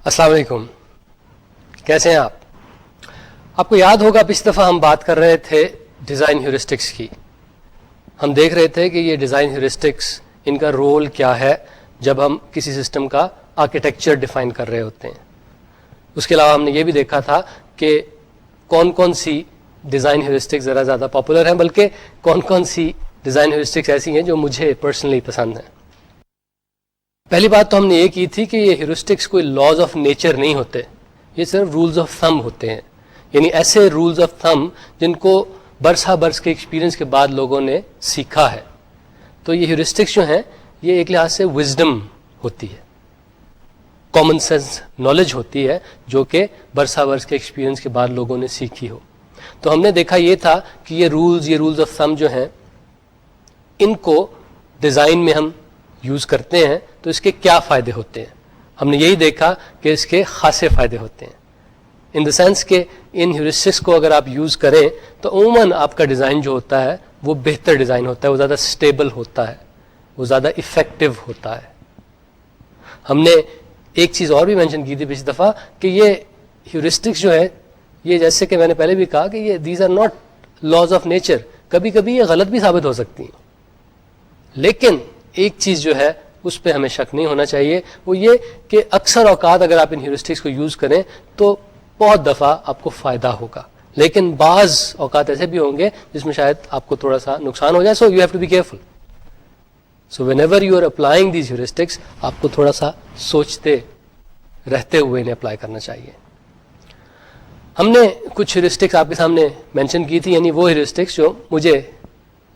السلام علیکم، کیسے ہیں آپ کو یاد ہوگا پچھلی دفعہ ہم بات کر رہے تھے ڈیزائن ہیورسٹکس کی. ہم دیکھ رہے تھے کہ یہ ڈیزائن ہیورسٹکس ان کا رول کیا ہے جب ہم کسی سسٹم کا آرکیٹیکچر ڈیفائن کر رہے ہوتے ہیں. اس کے علاوہ ہم نے یہ بھی دیکھا تھا کہ کون کون سی ڈیزائن ہیورسٹکس ذرا زیادہ پاپولر ہیں، بلکہ کون کون سی ڈیزائن ہیورسٹکس ایسی ہیں جو مجھے پرسنلی پسند ہیں. پہلی بات تو ہم نے یہ کی تھی کہ یہ ہیورسٹکس کوئی لاز آف نیچر نہیں ہوتے، یہ صرف رولز آف تھم ہوتے ہیں. یعنی ایسے رولز آف تھم جن کو برسہ برس کے ایکسپیرینس کے بعد لوگوں نے سیکھا ہے. تو یہ ہیورسٹکس جو ہیں یہ ایک لحاظ سے وزڈم ہوتی ہے، کامن سینس نالج ہوتی ہے جو کہ برسہ برس کے ایکسپیرینس کے بعد لوگوں نے سیکھی ہو. تو ہم نے دیکھا یہ تھا کہ یہ رولز آف تھم جو ہیں ان کو ڈیزائن میں ہم یوز کرتے ہیں تو اس کے کیا فائدے ہوتے ہیں. ہم نے یہی دیکھا کہ اس کے خاصے فائدے ہوتے ہیں، ان دا سینس کہ ان ہیورسٹکس کو اگر آپ یوز کریں تو عموماً آپ کا ڈیزائن جو ہوتا ہے وہ بہتر ڈیزائن ہوتا ہے، وہ زیادہ اسٹیبل ہوتا ہے، وہ زیادہ افیکٹو ہوتا ہے. ہم نے ایک چیز اور بھی مینشن کی تھی پچھلی دفعہ کہ یہ ہیورسٹکس جو ہے یہ جیسے کہ میں نے پہلے بھی کہا کہ یہ these are not laws of nature. کبھی کبھی یہ غلط بھی ثابت ہو سکتی ہیں، لیکن ایک چیز جو ہے اس پہ ہمیں شک نہیں ہونا چاہیے، وہ یہ کہ اکثر اوقات اگر آپ ان ہیورسٹکس کو یوز کریں تو بہت دفعہ آپ کو فائدہ ہوگا، لیکن بعض اوقات ایسے بھی ہوں گے جس میں شاید آپ کو تھوڑا سا نقصان ہو جائے. So you have to be careful. So whenever you are applying these heuristics آپ کو تھوڑا سا سوچتے رہتے ہوئے انہیں اپلائی کرنا چاہیے. ہم نے کچھ ہیورسٹکس آپ کے سامنے مینشن کی تھی، یعنی وہ ہیورسٹکس جو مجھے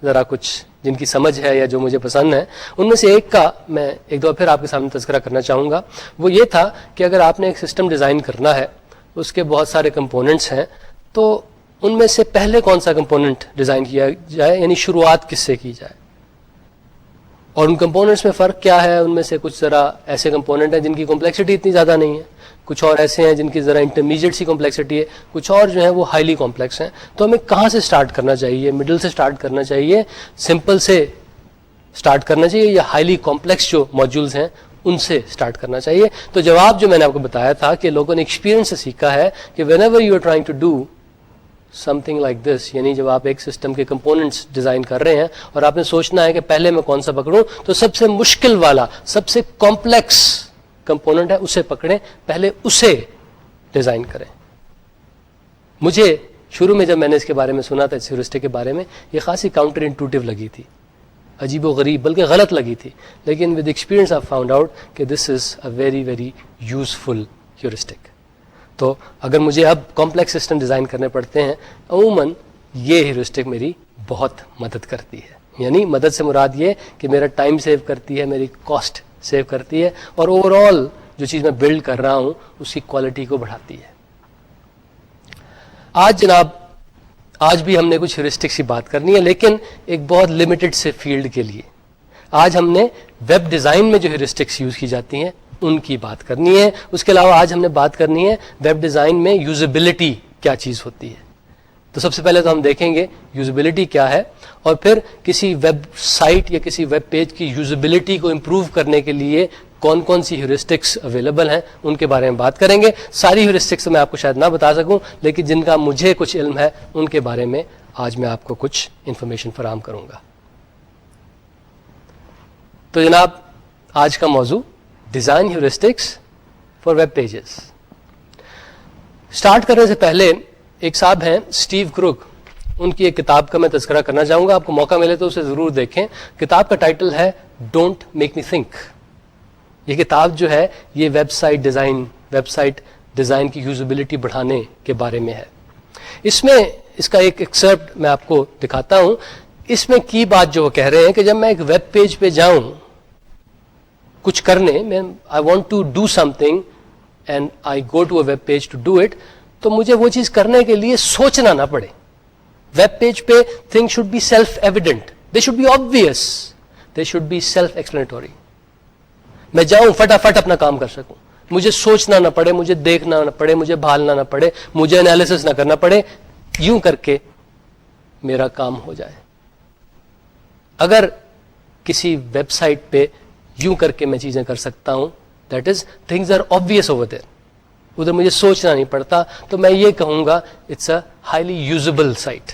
ذرا کچھ جن کی سمجھ ہے یا جو مجھے پسند ہے. ان میں سے ایک کا میں ایک دو پھر آپ کے سامنے تذکرہ کرنا چاہوں گا. وہ یہ تھا کہ اگر آپ نے ایک سسٹم ڈیزائن کرنا ہے، اس کے بہت سارے کمپوننٹس ہیں، تو ان میں سے پہلے کون سا کمپوننٹ ڈیزائن کیا جائے، یعنی شروعات کس سے کی جائے، اور ان کمپوننٹس میں فرق کیا ہے. ان میں سے کچھ ذرا ایسے کمپوننٹ ہیں جن کی کمپلیکسٹی اتنی زیادہ نہیں ہے، کچھ اور ایسے ہیں جن کی ذرا انٹرمیڈیٹ سی کمپلیکسٹی ہے، کچھ اور جو ہیں وہ ہائیلی کمپلیکس ہیں. تو ہمیں کہاں سے سٹارٹ کرنا چاہیے؟ مڈل سے سٹارٹ کرنا چاہیے، سمپل سے سٹارٹ کرنا چاہیے، یا ہائیلی کمپلیکس جو موڈیولز ہیں ان سے سٹارٹ کرنا چاہیے؟ تو جواب جو میں نے آپ کو بتایا تھا کہ لوگوں نے ایکسپیرینس سے سیکھا ہے کہ whenever you are trying to do something like this, یعنی جب آپ ایک سسٹم کے کمپوننٹس ڈیزائن کر رہے ہیں اور آپ نے سوچنا ہے کہ پہلے میں کون سا پکڑوں، تو سب سے مشکل والا، سب سے کمپلیکس کمپوننٹ ہے اسے پکڑیں، پہلے اسے ڈیزائن کریں. مجھے شروع میں جب میں نے اس کے بارے میں سنا تھا، اس ہیورسٹک کے بارے میں، یہ خاصی کاؤنٹر انٹوٹیو لگی تھی، عجیب و غریب، بلکہ غلط لگی تھی. لیکن with experience I found out کہ this is a very very useful heuristic. تو اگر مجھے اب کمپلیکس سسٹم ڈیزائن کرنے پڑتے ہیں، عموماً یہ ہیورسٹک میری بہت مدد کرتی ہے. یعنی مدد سے مراد یہ کہ میرا ٹائم سیو کرتی ہے، میری کاسٹ سیو کرتی ہے، اور اوور آل جو چیز میں بلڈ کر رہا ہوں اس کی کوالٹی کو بڑھاتی ہے. آج بھی ہم نے کچھ ہیورسٹکس کی بات کرنی ہے، لیکن ایک بہت لمیٹڈ سے فیلڈ کے لیے. آج ہم نے ویب ڈیزائن میں جو ہیورسٹکس یوز کی جاتی ہیں ان کی بات کرنی ہے. اس کے علاوہ آج ہم نے بات کرنی ہے ویب ڈیزائن میں یوزیبلٹی کیا چیز ہوتی ہے. تو سب سے پہلے تو ہم دیکھیں گے یوزیبلٹی کیا ہے، اور پھر کسی ویب سائٹ یا کسی ویب پیج کی یوزیبلٹی کو امپروو کرنے کے لیے کون کون سی ہیورسٹکس اویلیبل ہیں ان کے بارے میں بات کریں گے. ساری ہیورسٹکس میں آپ کو شاید نہ بتا سکوں، لیکن جن کا مجھے کچھ علم ہے ان کے بارے میں آج میں آپ کو کچھ انفارمیشن فراہم کروں گا. تو جناب آج کا موضوع design heuristics for web pages. Start کرنے سے پہلے ایک صاحب ہیں اسٹیو کروگ، ان کی ایک کتاب کا میں تذکرہ کرنا چاہوں گا. آپ کو موقع ملے تو اسے ضرور دیکھیں. کتاب کا ٹائٹل ہے ڈونٹ میک می تھنک. یہ کتاب جو ہے یہ ویب سائٹ ڈیزائن کی یوزیبلٹی بڑھانے کے بارے میں ہے. اس میں اس کا ایک ایکسرپٹ میں آپ کو دکھاتا ہوں. اس میں کی بات جو وہ کہہ رہے ہیں کہ جب میں ایک ویب پیج پہ جاؤں کچھ کرنے، میں I want to do something and I go to a web page to do it, تو مجھے وہ چیز کرنے کے لیے سوچنا نہ پڑے. ویب پیج پہ thing should be self evident, they should be obvious, they should be self explanatory. میں جاؤں فٹافٹ اپنا کام کر سکوں، مجھے سوچنا نہ پڑے، مجھے دیکھنا نہ پڑے، مجھے بھالنا نہ پڑے، مجھے انالیسس نہ کرنا پڑے، یوں کر کے میرا کام ہو جائے. اگر کسی ویب سائٹ پہ یوں کر کے میں چیزیں کر سکتا ہوں، that is things are obvious over there. ادھر مجھے سوچنا نہیں پڑتا. تو میں یہ کہوں گا it's a highly usable site.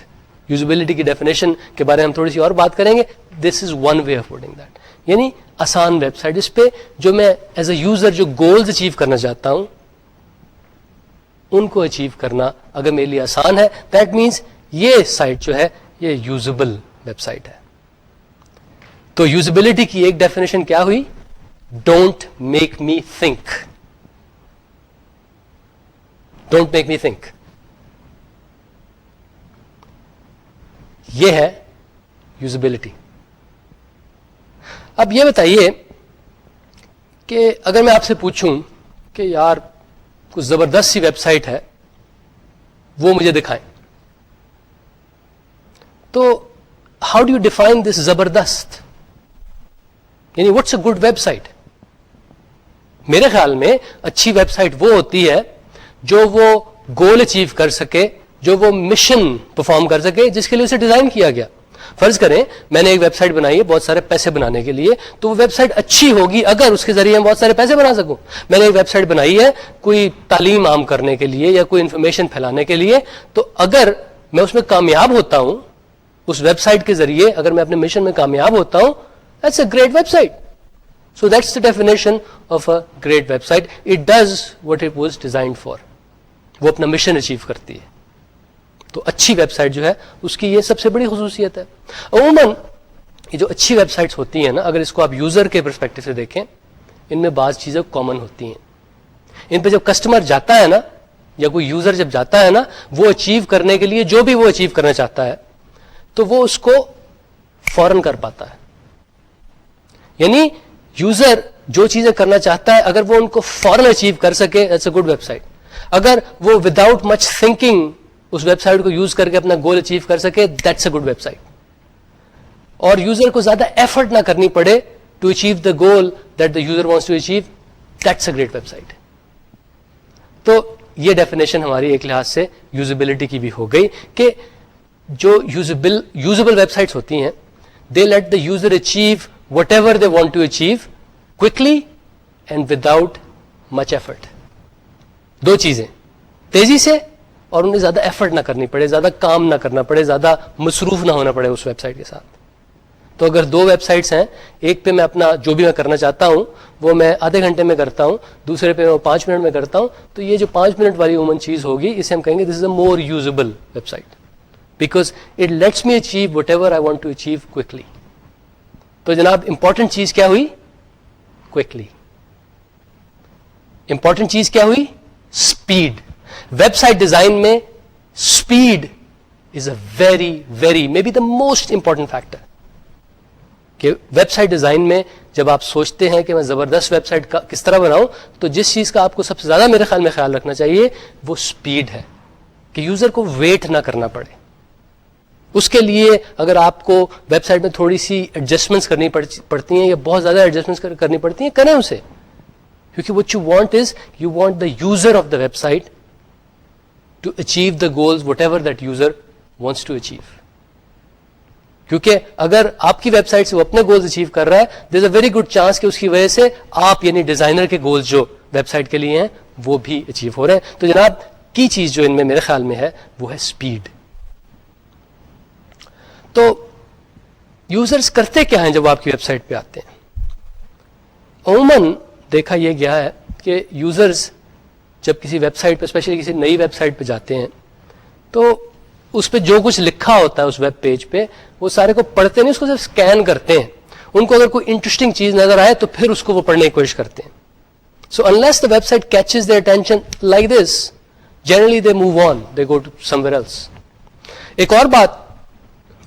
Usability کی ڈیفینیشن کے بارے میں ہم تھوڑی سی اور بات کریں گے. This is one way of putting that. یعنی آسان ویب سائٹ جس پہ جو میں ایز اے یوزر جو گولز اچیو کرنا چاہتا ہوں ان کو اچیو کرنا اگر میرے لیے آسان ہے, دیٹ مینس یہ سائٹ جو ہے یہ یوزبل ویب سائٹ ہے. تو یوزبلٹی کی ایک ڈیفینیشن کیا ہوئی؟ Don't make me think. Don't make me think, یہ ہے یوزبلٹی. اب یہ بتائیے کہ اگر میں آپ سے پوچھوں کہ یار کچھ زبردست سی ویب سائٹ ہے وہ مجھے دکھائیں, تو how do you define this زبردست؟ یعنی what's a good website? میرے خیال میں اچھی ویب سائٹ وہ ہوتی ہے جو وہ گول اچیو کر سکے, جو وہ مشن پرفارم کر سکے جس کے لیے اسے ڈیزائن کیا گیا. فرض کریں میں نے ایک ویب سائٹ بنائی ہے بہت سارے پیسے بنانے کے لیے, تو وہ ویب سائٹ اچھی ہوگی اگر اس کے ذریعے میں بہت سارے پیسے بنا سکوں. میں نے ایک ویب سائٹ بنائی ہے کوئی تعلیم عام کرنے کے لیے یا کوئی انفارمیشن پھیلانے کے لیے, تو اگر میں اس میں کامیاب ہوتا ہوں, اس ویب سائٹ کے ذریعے اگر میں اپنے مشن میں کامیاب ہوتا ہوں, that's a great website. So that's the definition of a great website. It does what it was designed for. وہ اپنا مشن اچیو کرتی ہے. تو اچھی ویب سائٹ جو ہے اس کی یہ سب سے بڑی خصوصیت ہے. عموماً یہ جو اچھی ویب سائٹس ہوتی ہیں نا, اگر اس کو آپ یوزر کے پرسپیکٹو سے دیکھیں, ان میں بعض چیزیں کامن ہوتی ہیں. ان پہ جب کسٹمر جاتا ہے نا, یا کوئی یوزر جب جاتا ہے نا, وہ اچیو کرنے کے لیے جو بھی وہ اچیو کرنا چاہتا ہے تو وہ اس کو فوراً کر پاتا ہے. یعنی یوزر جو چیزیں کرنا چاہتا ہے اگر وہ ان کو فوراً اچیو کر سکے, that's a good website. اگر وہ وداؤٹ مچ تھنکنگ اس ویب سائٹ کو یوز کر کے اپنا گول اچیو کر سکے, that's a good website. اور یوزر کو زیادہ ایفرٹ نہ کرنی پڑے to achieve the goal that the user wants to achieve, that's a great website. تو یہ ڈیفینیشن ہماری ایک لحاظ سے یوزبلٹی کی بھی ہو گئی کہ جو یوزبل ویب سائٹس ہوتی ہیں, they let the user achieve whatever they want to achieve quickly and without much effort. دو چیزیں, تیزی سے اور انہیں زیادہ ایفرٹ نہ کرنی پڑے, زیادہ کام نہ کرنا پڑے, زیادہ مصروف نہ ہونا پڑے اس ویب سائٹ کے ساتھ. تو اگر دو ویب سائٹس ہیں, ایک پہ میں اپنا جو بھی میں کرنا چاہتا ہوں وہ میں آدھے گھنٹے میں کرتا ہوں, دوسرے پہ میں 5 منٹ میں کرتا ہوں, تو یہ جو 5 منٹ والی عموماً چیز ہوگی اسے ہم کہیں گے this is a more usable website because it lets me achieve whatever I want to achieve quickly. تو جناب امپورٹنٹ چیز کیا ہوئی؟ کوئکلی. امپورٹنٹ چیز کیا ہوئی؟ اسپیڈ. ویب سائٹ ڈیزائن میں speed is a very very maybe the most important factor. کہ ویب سائٹ ڈیزائن میں جب آپ سوچتے ہیں کہ میں زبردست ویب سائٹ کس طرح بناؤں, تو جس چیز کا آپ کو سب سے زیادہ میرے خیال میں خیال رکھنا چاہیے وہ اسپیڈ ہے, کہ یوزر کو ویٹ نہ کرنا پڑے. اس کے لیے اگر آپ کو ویب سائٹ میں تھوڑی سی ایڈجسٹمنٹس کرنی پڑتی ہیں یا بہت زیادہ ایڈجسٹمنٹس کرنی پڑتی ہیں, کریں اسے, کیونکہ what you want is you want the user of the website to achieve the goals whatever that user wants to achieve. کیونکہ اگر آپ کی ویب سائٹ سے وہ اپنے گولز اچیو کر رہا ہے, دیر is a very good chance کہ اس کی وجہ سے آپ یعنی ڈیزائنر کے گولز جو ویب سائٹ کے لیے ہیں وہ بھی اچیو ہو رہے ہیں. تو جناب کی چیز جو ان میں میرے خیال میں ہے وہ ہے اسپیڈ. تو یوزرز کرتے کیا ہیں جب آپ کی ویب سائٹ پہ آتے ہیں؟ عموماً دیکھا یہ گیا ہے کہ یوزرز جب کسی ویب سائٹ پہ, اسپیشلی کسی نئی ویب سائٹ پہ جاتے ہیں, تو اس پہ جو کچھ لکھا ہوتا ہے اس ویب پیج پہ وہ سارے کو پڑھتے نہیں, اس کو صرف اسکین کرتے ہیں. ان کو اگر کوئی انٹرسٹنگ چیز نظر آئے تو پھر اس کو وہ پڑھنے کی کوشش کرتے ہیں. So unless the website catches their attention like this, generally they move on, they go to somewhere else. ایک اور بات,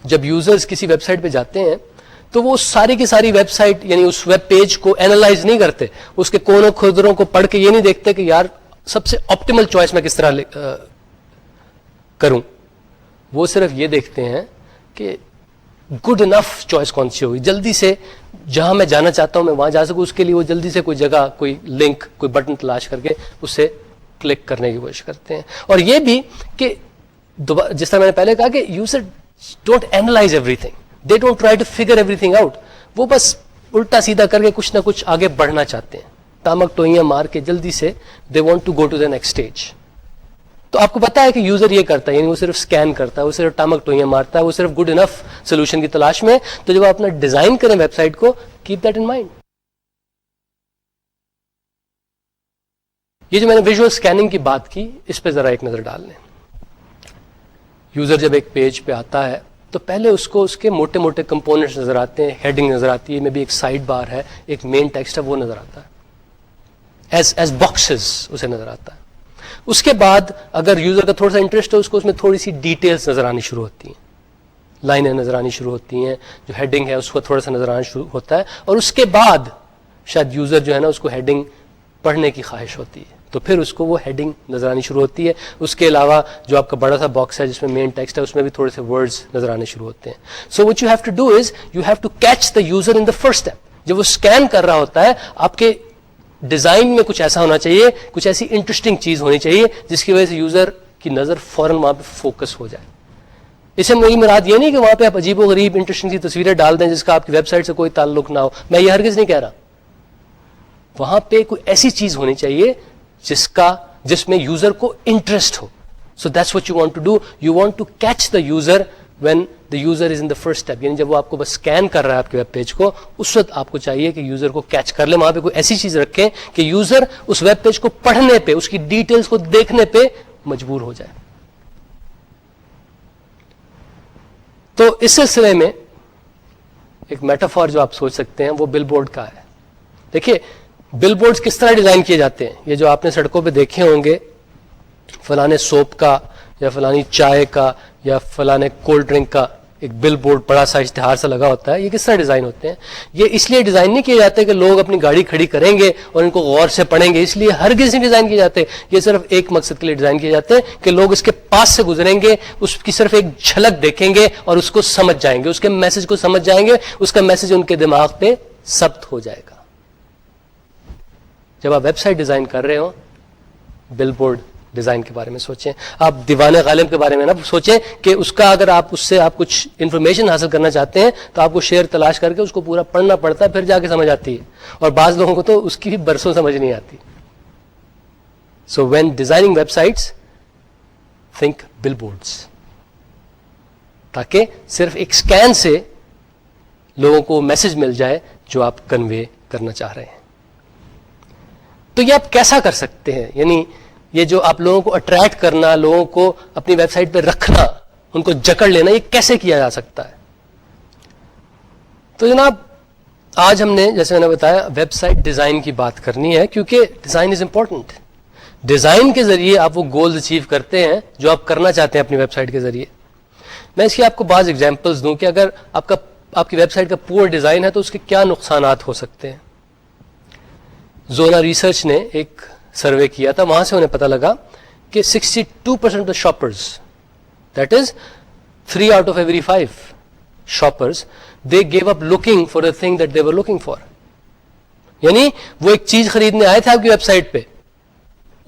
جب یوزرز کسی ویب سائٹ پہ جاتے ہیں تو وہ ساری کی ساری ویب سائٹ یعنی اس ویب پیج کو اینالائز نہیں کرتے, اس کے کونوں کھدروں کو پڑھ کے یہ نہیں دیکھتے کہ یار سب سے آپٹیمل چوائس میں کس طرح کروں. وہ صرف یہ دیکھتے ہیں کہ گڈ انف چوائس کون سی ہوگی, جلدی سے جہاں میں جانا چاہتا ہوں میں وہاں جا سکوں, اس کے لیے وہ جلدی سے کوئی جگہ, کوئی لنک, کوئی بٹن تلاش کر کے اسے کلک کرنے کی کوشش کرتے ہیں. اور یہ بھی کہ جس طرح میں نے پہلے کہا کہ user don't analyse everything, they don't try to figure everything out. وہ بس الٹا سیدھا کر کے کچھ نہ کچھ آگے بڑھنا چاہتے ہیں. ٹامک ٹوئیاں مار کے جلدی سے they want to go to the next stage. تو آپ کو پتا ہے کہ یوزر یہ کرتا ہے, یعنی وہ صرف اسکین کرتا ہے, وہ صرف ٹامک ٹوئیاں مارتا ہے, وہ صرف گڈ انف سولوشن کی تلاش میں. تو جب آپ اپنا ڈیزائن کریں ویب سائٹ کو, کیپ دیٹ ان مائنڈ. یہ جو میں نے ویژول اسکیننگ کی بات کی, اس پہ ذرا ایک نظر ڈال لیں. یوزر جب ایک پیج پہ آتا ہے تو پہلے اس کو اس کے موٹے موٹے کمپوننٹس نظر آتے ہیں, ہیڈنگ نظر آتی ہے, میں بھی ایک سائڈ بار ہے, ایک مین ٹیکسٹ ہے, وہ نظر آتا ہے ایز باکسز اسے نظر آتا ہے. اس کے بعد اگر یوزر کا تھوڑا سا انٹرسٹ ہے, اس کو اس میں تھوڑی سی ڈیٹیلز نظر آنی شروع ہوتی ہیں, لائنیں نظر آنی شروع ہوتی ہیں, جو ہیڈنگ ہے اس کو تھوڑا سا نظر آنا شروع ہوتا ہے, اور اس کے بعد شاید یوزر جو ہے نا اس کو ہیڈنگ پڑھنے کی خواہش ہوتی ہے, تو پھر اس کو وہ ہیڈنگ نظر آنی شروع ہوتی ہے. اس کے علاوہ جو آپ کا بڑا سا باکس ہے جس میں مین ٹیکسٹ ہے, اس میں بھی تھوڑے سے ورڈز نظر آنے شروع ہوتے ہیں. So what you have to do is you have to catch the user in the first step. جب وہ اسکین کر رہا ہوتا ہے, آپ کے ڈیزائن میں کچھ ایسا ہونا چاہیے, کچھ ایسی انٹرسٹنگ چیز ہونی چاہیے جس کی وجہ سے یوزر کی نظر فوراً وہاں پہ فوکس ہو جائے. اس سے میری مراد یہ نہیں کہ وہاں پہ آپ عجیب و غریب انٹرسٹنگ سی تصویریں ڈال دیں جس کا آپ کی ویب سائٹ سے کوئی تعلق نہ ہو, میں یہ ہرگز نہیں کہہ رہا. وہاں پہ کوئی ایسی چیز ہونی چاہیے جس میں یوزر کو انٹرسٹ ہو. So that's what you want to do. You want to catch the user when the user is in the first step, یعنی جب وہ آپ کو بس اسکین کر رہا ہے آپ کے ویب پیج کو, اس وقت آپ کو چاہیے کہ یوزر کو کیچ کر لیں. وہاں پہ کوئی ایسی چیز رکھیں کہ یوزر اس ویب پیج کو پڑھنے پہ, اس کی ڈیٹیلز کو دیکھنے پہ مجبور ہو جائے. تو اس سلسلے میں ایک میٹافور جو آپ سوچ سکتے ہیں وہ بل بورڈ کا ہے. دیکھیے بل بورڈز کس طرح ڈیزائن کیے جاتے ہیں. یہ جو آپ نے سڑکوں پہ دیکھے ہوں گے, فلانے سوپ کا یا فلانی چائے کا یا فلانے کولڈ ڈرنک کا ایک بل بورڈ بڑا سا اشتہار سا لگا ہوتا ہے. یہ کس طرح ڈیزائن ہوتے ہیں؟ یہ اس لیے ڈیزائن نہیں کیے جاتے کہ لوگ اپنی گاڑی کھڑی کریں گے اور ان کو غور سے پڑھیں گے, اس لیے ہرگز نہیں ڈیزائن کیے جاتے. یہ صرف ایک مقصد کے لیے ڈیزائن کیے جاتے ہیں کہ لوگ اس کے پاس سے گزریں گے, اس کی صرف ایک جھلک دیکھیں گے اور اس کو سمجھ جائیں گے, اس کے میسج کو سمجھ جائیں گے, اس کا میسج ان کے دماغ پہ ثبت ہو جائے گا. جب آپ ویب سائٹ ڈیزائن کر رہے ہو, بل بورڈ ڈیزائن کے بارے میں سوچیں. آپ دیوان غالب کے بارے میں نہ سوچیں کہ اس کا اگر آپ اس سے آپ کچھ انفارمیشن حاصل کرنا چاہتے ہیں تو آپ کو شعر تلاش کر کے اس کو پورا پڑھنا پڑتا ہے, پھر جا کے سمجھ آتی ہے, اور بعض لوگوں کو تو اس کی بھی برسوں سمجھ نہیں آتی. So when designing web sites think bill boards, تاکہ صرف ایک اسکین سے لوگوں کو میسج مل جائے جو آپ کنوے کرنا چاہ رہے ہیں. تو یہ آپ کیسا کر سکتے ہیں؟ یعنی یہ جو آپ لوگوں کو اٹریکٹ کرنا, لوگوں کو اپنی ویب سائٹ پہ رکھنا, ان کو جکڑ لینا, یہ کیسے کیا جا سکتا ہے؟ تو جناب آج ہم نے جیسے میں نے بتایا ویب سائٹ ڈیزائن کی بات کرنی ہے, کیونکہ ڈیزائن از امپورٹنٹ. ڈیزائن کے ذریعے آپ وہ گولز اچیو کرتے ہیں جو آپ کرنا چاہتے ہیں اپنی ویب سائٹ کے ذریعے. میں اس کی آپ کو بعض ایگزامپلس دوں کہ اگر آپ کی ویب سائٹ کا پور ڈیزائن ہے تو اس کے کیا نقصانات ہو سکتے ہیں. زونا ریسرچ نے ایک سروے کیا تھا, وہاں سے انہیں پتہ لگا کہ 62% of the shoppers, that is 3 out of every 5 shoppers, they gave up looking for the thing that they were looking for. یعنی وہ ایک چیز خریدنے آئے تھے آپ کی ویب سائٹ پہ,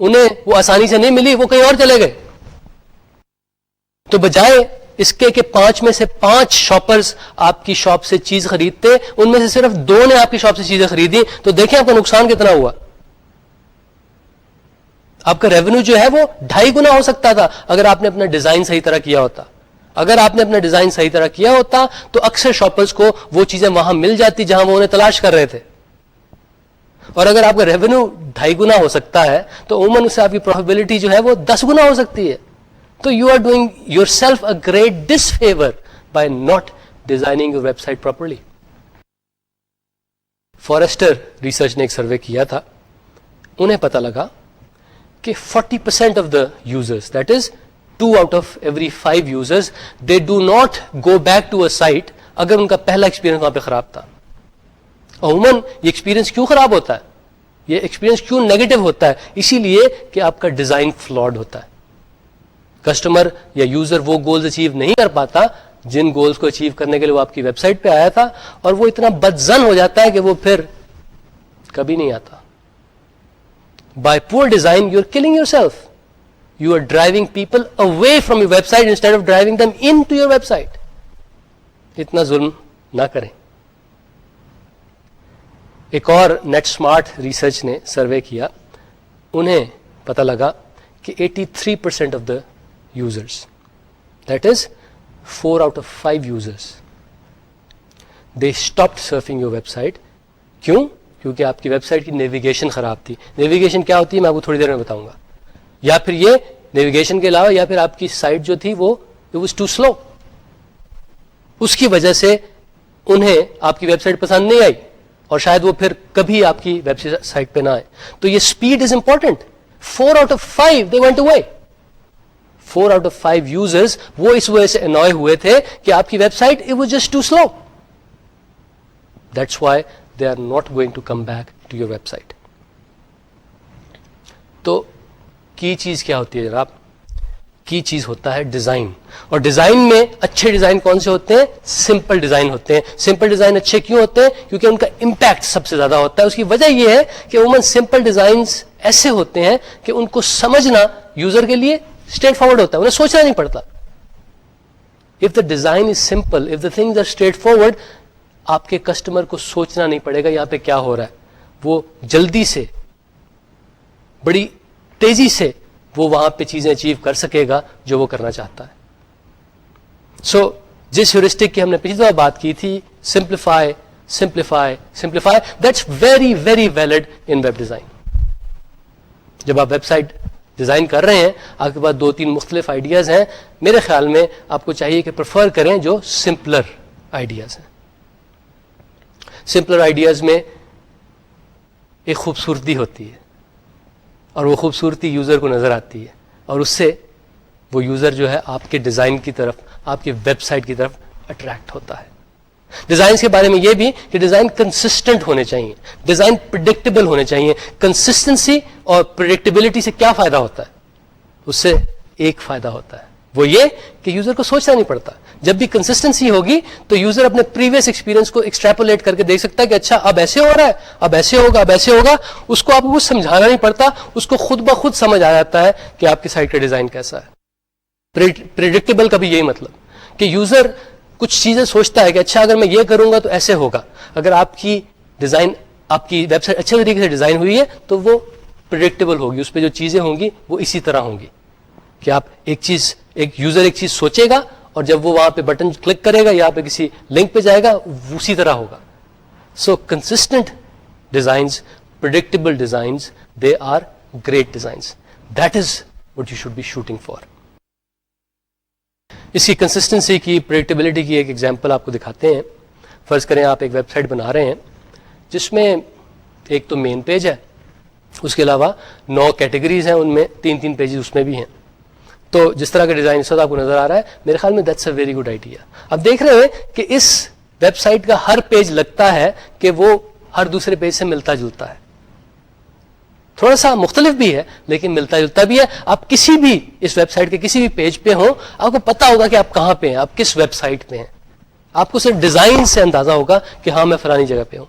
انہیں وہ آسانی سے نہیں ملی, وہ کہیں اور چلے گئے. تو بجائے اس کے کہ 5 میں سے 5 شاپرز آپ کی شاپ سے چیز خریدتے, ان میں سے صرف 2 نے آپ کی شاپ سے چیزیں خریدی, تو دیکھیں آپ کا نقصان کتنا ہوا. آپ کا ریونیو جو ہے وہ 2.5 گنا ہو سکتا تھا اگر آپ نے اپنا ڈیزائن صحیح طرح کیا ہوتا. اگر آپ نے اپنا ڈیزائن صحیح طرح کیا ہوتا تو اکثر شاپرز کو وہ چیزیں وہاں مل جاتی جہاں وہ انہیں تلاش کر رہے تھے. اور اگر آپ کا ریونیو 2.5 گنا ہو سکتا ہے تو عموماً اس سے آپ کی پروفیٹیبلٹی جو ہے وہ 10 گنا ہو سکتی ہے. تو you are doing yourself a great disfavour by not designing your website properly. Forrester Research نے ایک سروے کیا تھا, انہیں پتہ لگا کہ 40% of the users, that is 2 out of every 5 users, they do not go back to a site اگر ان کا پہلا ایکسپیرینس وہاں پہ خراب تھا. عموماً یہ ایکسپیرینس کیوں خراب ہوتا ہے, یہ ایکسپیرینس کیوں نیگیٹو ہوتا ہے؟ اسی لیے کہ آپ کا ڈیزائن فلاڈ ہوتا ہے. کسٹمر یا یوزر وہ گولز اچیو نہیں کر پاتا جن گولز کو اچیو کرنے کے لیے وہ آپ کی ویب سائٹ پہ آیا تھا, اور وہ اتنا بدظن ہو جاتا ہے کہ وہ پھر کبھی نہیں آتا. By poor design, you're killing yourself. You are driving people away from your website instead of driving them into your website. اتنا ظلم نہ کریں. ایک اور نیٹ اسمارٹ ریسرچ نے سروے کیا, انہیں پتہ لگا کہ 83% of the users, that is 4 out of 5 users, they stopped surfing your website. کیوں؟ کیونکہ آپ کی ویب سائٹ کی نیویگیشن خراب تھی. نیویگیشن کیا ہوتی ہے میں آپ کو تھوڑی دیر میں بتاؤں گا. یا پھر یہ نیویگیشن کے علاوہ, یا پھر آپ کی سائٹ جو تھی وہ اٹ واز ٹو سلو, اس کی وجہ سے انہیں آپ کی ویب سائٹ پسند نہیں آئی, اور شاید وہ پھر کبھی آپ کی ویب سائٹ پہ نہ آئے. تو یہ speed is important. 4 out of 5 they went away. 4 out of 5 users وہ اس وجہ سے انوائے ہوئے تھے کہ آپ کی website it was just too slow. That's why they are not going to come back to your website. تو کی چیز کیا ہوتی ہے جناب؟ کی چیز ہوتا ہے ڈیزائن. اور ڈیزائن میں اچھے ڈیزائن کون سے ہوتے ہیں؟ سمپل ڈیزائن ہوتے ہیں. سمپل ڈیزائن اچھے کیوں ہوتے ہیں؟ کیونکہ ان کا امپیکٹ سب سے زیادہ ہوتا ہے. اس کی وجہ یہ ہے کہ عموماً سمپل ڈیزائنس ایسے ہوتے ہیں کہ ان کو سمجھنا یوزر کے لیے اسٹریٹ فارورڈ ہوتا ہے, انہیں سوچنا نہیں پڑتا. If the design is simple, if the things are straightforward, آپ کے کسٹمر کو سوچنا نہیں پڑے گا یہاں پہ کیا ہو رہا ہے. وہ جلدی سے, بڑی تیزی سے وہ وہاں پہ چیزیں اچیو کر سکے گا جو وہ کرنا چاہتا ہے. سو جس ہیورسٹک کی ہم نے پچھلی دفعہ بات کی تھی, simplify simplify simplify, that's very very valid in web design. جب آپ ویب سائٹ ڈیزائن کر رہے ہیں, آپ کے پاس 2-3 مختلف آئیڈیاز ہیں, میرے خیال میں آپ کو چاہیے کہ پریفر کریں جو سمپلر آئیڈیاز ہیں. سمپلر آئیڈیاز میں ایک خوبصورتی ہوتی ہے, اور وہ خوبصورتی یوزر کو نظر آتی ہے, اور اس سے وہ یوزر جو ہے آپ کے ڈیزائن کی طرف, آپ کی ویب سائٹ کی طرف اٹریکٹ ہوتا ہے. ڈیزائنس کے بارے میں یہ بھی کہ ڈیزائن کنسسٹنٹ ہونے چاہیے, ڈیزائن پریڈکٹیبل ہونے چاہیے. کنسسٹنسی اور پریڈکٹیبلٹی سے کیا فائدہ ہوتا ہے؟ اس سے ایک فائدہ ہوتا ہے, وہ یہ کہ یوزر کو سوچنا نہیں پڑتا. جب بھی کنسسٹنسی ہوگی تو یوزر اپنے پریویس ایکسپیرینس کو ایکسٹریپولیٹ کر کے دیکھ سکتا ہے کہ اچھا اب ایسے ہو رہا ہے, اب ایسے ہوگا, اب ایسے ہوگا. اس کو آپ کو کچھ سمجھانا نہیں پڑتا, اس کو خود بخود سمجھ آ جاتا ہے کہ آپ کی سائٹ کا ڈیزائن کیسا ہے. پریڈکٹیبل کا بھی یہی مطلب کہ یوزر کچھ چیزیں سوچتا ہے کہ اچھا اگر میں یہ کروں گا تو ایسے ہوگا. اگر آپ کی ڈیزائن, آپ کی ویب سائٹ اچھے طریقے سے ڈیزائن ہوئی ہے تو وہ پریڈکٹیبل ہوگی, اس پہ جو چیزیں ہوں گی وہ اسی طرح ہوں گی کہ آپ ایک یوزر ایک چیز سوچے گا, اور جب وہ وہاں پہ بٹن کلک کرے گا یا پہ کسی لنک پہ جائے گا اسی طرح ہوگا. So consistent designs, predictable designs, they are great designs. That is what you should be shooting for. اس کی کنسسٹنسی کی, پریڈکٹیبلٹی کی ایک ایگزامپل آپ کو دکھاتے ہیں. فرض کریں آپ ایک ویب سائٹ بنا رہے ہیں جس میں ایک تو مین پیج ہے, اس کے علاوہ 9 کیٹیگریز ہیں, ان میں 3 پیجز اس میں بھی ہیں. تو جس طرح کا ڈیزائن اس وقت آپ کو نظر آ رہا ہے, میرے خیال میں that's a very good idea. اب دیکھ رہے ہیں کہ اس ویب سائٹ کا ہر پیج لگتا ہے کہ وہ ہر دوسرے پیج سے ملتا جلتا ہے, تھوڑا سا مختلف بھی ہے لیکن ملتا جلتا بھی ہے. آپ کسی بھی اس ویب سائٹ کے کسی بھی پیج پہ ہوں, آپ کو پتا ہوگا کہ آپ کہاں پہ ہیں, آپ کس ویب سائٹ پہ ہیں. آپ کو صرف ڈیزائن سے اندازہ ہوگا کہ ہاں میں فلانی جگہ پہ ہوں.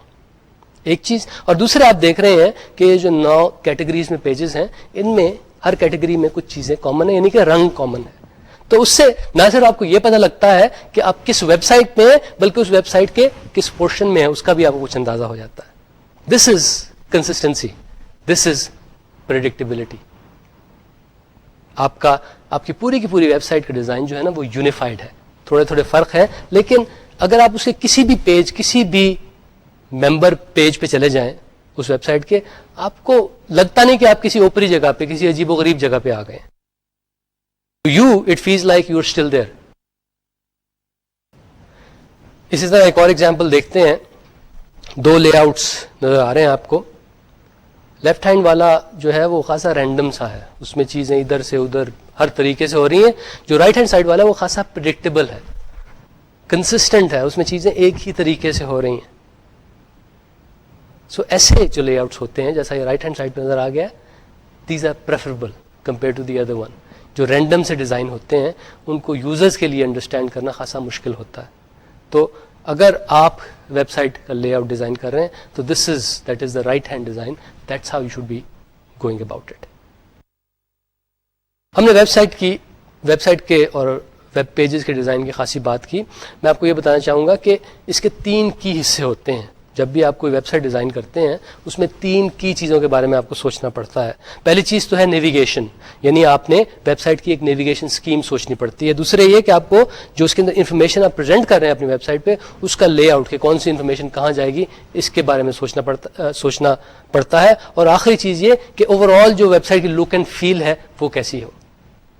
ایک چیز. اور دوسرے آپ دیکھ رہے ہیں کہ یہ جو 9 کیٹیگریز میں پیجز ہیں, ان میں ہر کیٹیگری میں کچھ چیزیں کامن ہیں, یعنی کہ رنگ کامن ہے. تو اس سے نہ صرف آپ کو یہ پتہ لگتا ہے کہ آپ کس ویب سائٹ پہ ہیں, بلکہ اس ویب سائٹ کے کس پورشن میں ہے اس کا بھی آپ کو کچھ اندازہ ہو جاتا ہے. دس از کنسسٹنسی, دس از پریڈکٹیبلٹی. آپ کی پوری ویب سائٹ کا ڈیزائن جو ہے نا وہ یونیفائڈ ہے. تھوڑے فرق ہیں, لیکن اگر آپ اس کے کسی بھی پیج, کسی بھی ممبر پیج پہ چلے جائیں اس ویب سائٹ کے, آپ کو لگتا نہیں کہ آپ کسی اوپری جگہ پہ, کسی عجیب و غریب جگہ پہ آ گئے. It feels like you are still there. اسی طرح ایک اور ایگزامپل دیکھتے ہیں. 2 لے آؤٹس نظر آ رہے ہیں آپ کو. لیفٹ ہینڈ والا جو ہے وہ خاصا رینڈم سا ہے, اس میں چیزیں ادھر سے ادھر ہر طریقے سے ہو رہی ہیں. جو رائٹ ہینڈ سائڈ والا ہے وہ خاصا پریڈکٹیبل ہے, کنسسٹنٹ ہے, اس میں چیزیں ایک ہی طریقے سے ہو رہی ہیں. سو ایسے جو لے آؤٹس ہوتے ہیں جیسا یہ رائٹ ہینڈ سائڈ پہ نظر آ گیا, these are preferable compare to the other one. جو رینڈم سے ڈیزائن ہوتے ہیں ان کو یوزرز کے لیے انڈرسٹینڈ کرنا خاصا مشکل ہوتا ہے. تو اگر آپ ویب سائٹ کا لے آؤٹ ڈیزائن کر رہے ہیں تو that is the right hand design, that's how you should be going about it. ہم نے ویب سائٹ کے اور ویب پیجز کے ڈیزائن کی خاصی بات کی. میں آپ کو یہ بتانا چاہوں گا کہ اس کے 3 کی حصے ہوتے ہیں جب بھی آپ کوئی ویب سائٹ ڈیزائن کرتے ہیں اس میں 3 کی چیزوں کے بارے میں آپ کو سوچنا پڑتا ہے. پہلی چیز تو ہے نیویگیشن, یعنی آپ نے ویب سائٹ کی ایک نیویگیشن اسکیم سوچنی پڑتی ہے. دوسرے یہ کہ آپ کو جو اس کے اندر انفارمیشن آپ پریزنٹ کر رہے ہیں اپنی ویب سائٹ پہ, اس کا لے آؤٹ, کہ کون سی انفارمیشن کہاں جائے گی, اس کے بارے میں سوچنا پڑتا ہے. اور آخری چیز یہ کہ اوور آل جو ویب سائٹ کی لک اینڈ فیل ہے وہ کیسی ہو,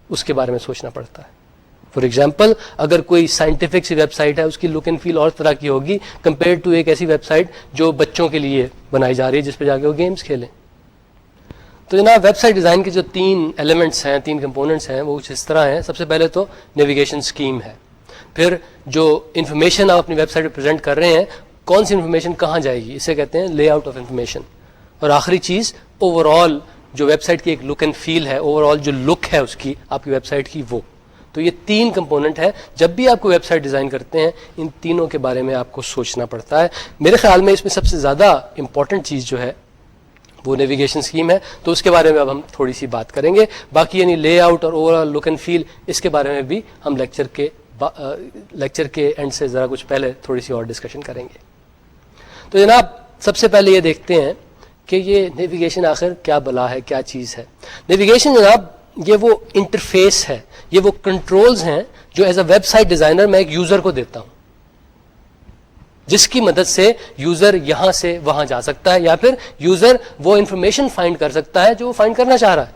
اس کے بارے میں سوچنا پڑتا ہے. فار ایگزامپل, اگر کوئی سائنٹیفک سی ویب سائٹ ہے اس کی لک اینڈ فیل اور طرح کی ہوگی کمپیئر ٹو ایک ایسی ویب سائٹ جو بچوں کے لیے بنائی جا رہی ہے جس پہ جا کے وہ گیمز کھیلیں. تو جناب ویب سائٹ ڈیزائن کے جو 3 ایلیمنٹس ہیں, 3 کمپوننٹس ہیں, وہ کچھ اس طرح ہیں. سب سے پہلے تو نیویگیشن اسکیم ہے, پھر جو انفارمیشن آپ اپنی ویب سائٹ پہ پریزنٹ کر رہے ہیں کون سی انفارمیشن کہاں جائے گی, اسے کہتے ہیں لے آؤٹ آف انفارمیشن. اور آخری چیز اوور آل جو ویب سائٹ کی ایک لک اینڈ فیل ہے, اوور آل جو لک ہے اس کی آپ کی ویب سائٹ کی, وہ. تو یہ 3 کمپوننٹ ہے. جب بھی آپ کو ویب سائٹ ڈیزائن کرتے ہیں ان تینوں کے بارے میں آپ کو سوچنا پڑتا ہے. میرے خیال میں اس میں سب سے زیادہ امپورٹنٹ چیز جو ہے وہ نیویگیشن اسکیم ہے, تو اس کے بارے میں اب ہم تھوڑی سی بات کریں گے. باقی یعنی لے آؤٹ اور اوور آل لک اینڈ فیل, اس کے بارے میں بھی ہم لیکچر کے اینڈ سے ذرا کچھ پہلے تھوڑی سی اور ڈسکشن کریں گے. تو جناب سب سے پہلے یہ دیکھتے ہیں کہ یہ نیویگیشن آخر کیا بلا ہے, کیا چیز ہے. نیویگیشن جناب یہ وہ انٹرفیس ہے, یہ وہ کنٹرولز ہیں جو as a website designer میں ایک یوزر کو دیتا ہوں, جس کی مدد سے یوزر یہاں سے وہاں جا سکتا ہے, یا پھر یوزر وہ انفارمیشن فائنڈ کر سکتا ہے جو وہ فائنڈ کرنا چاہ رہا ہے.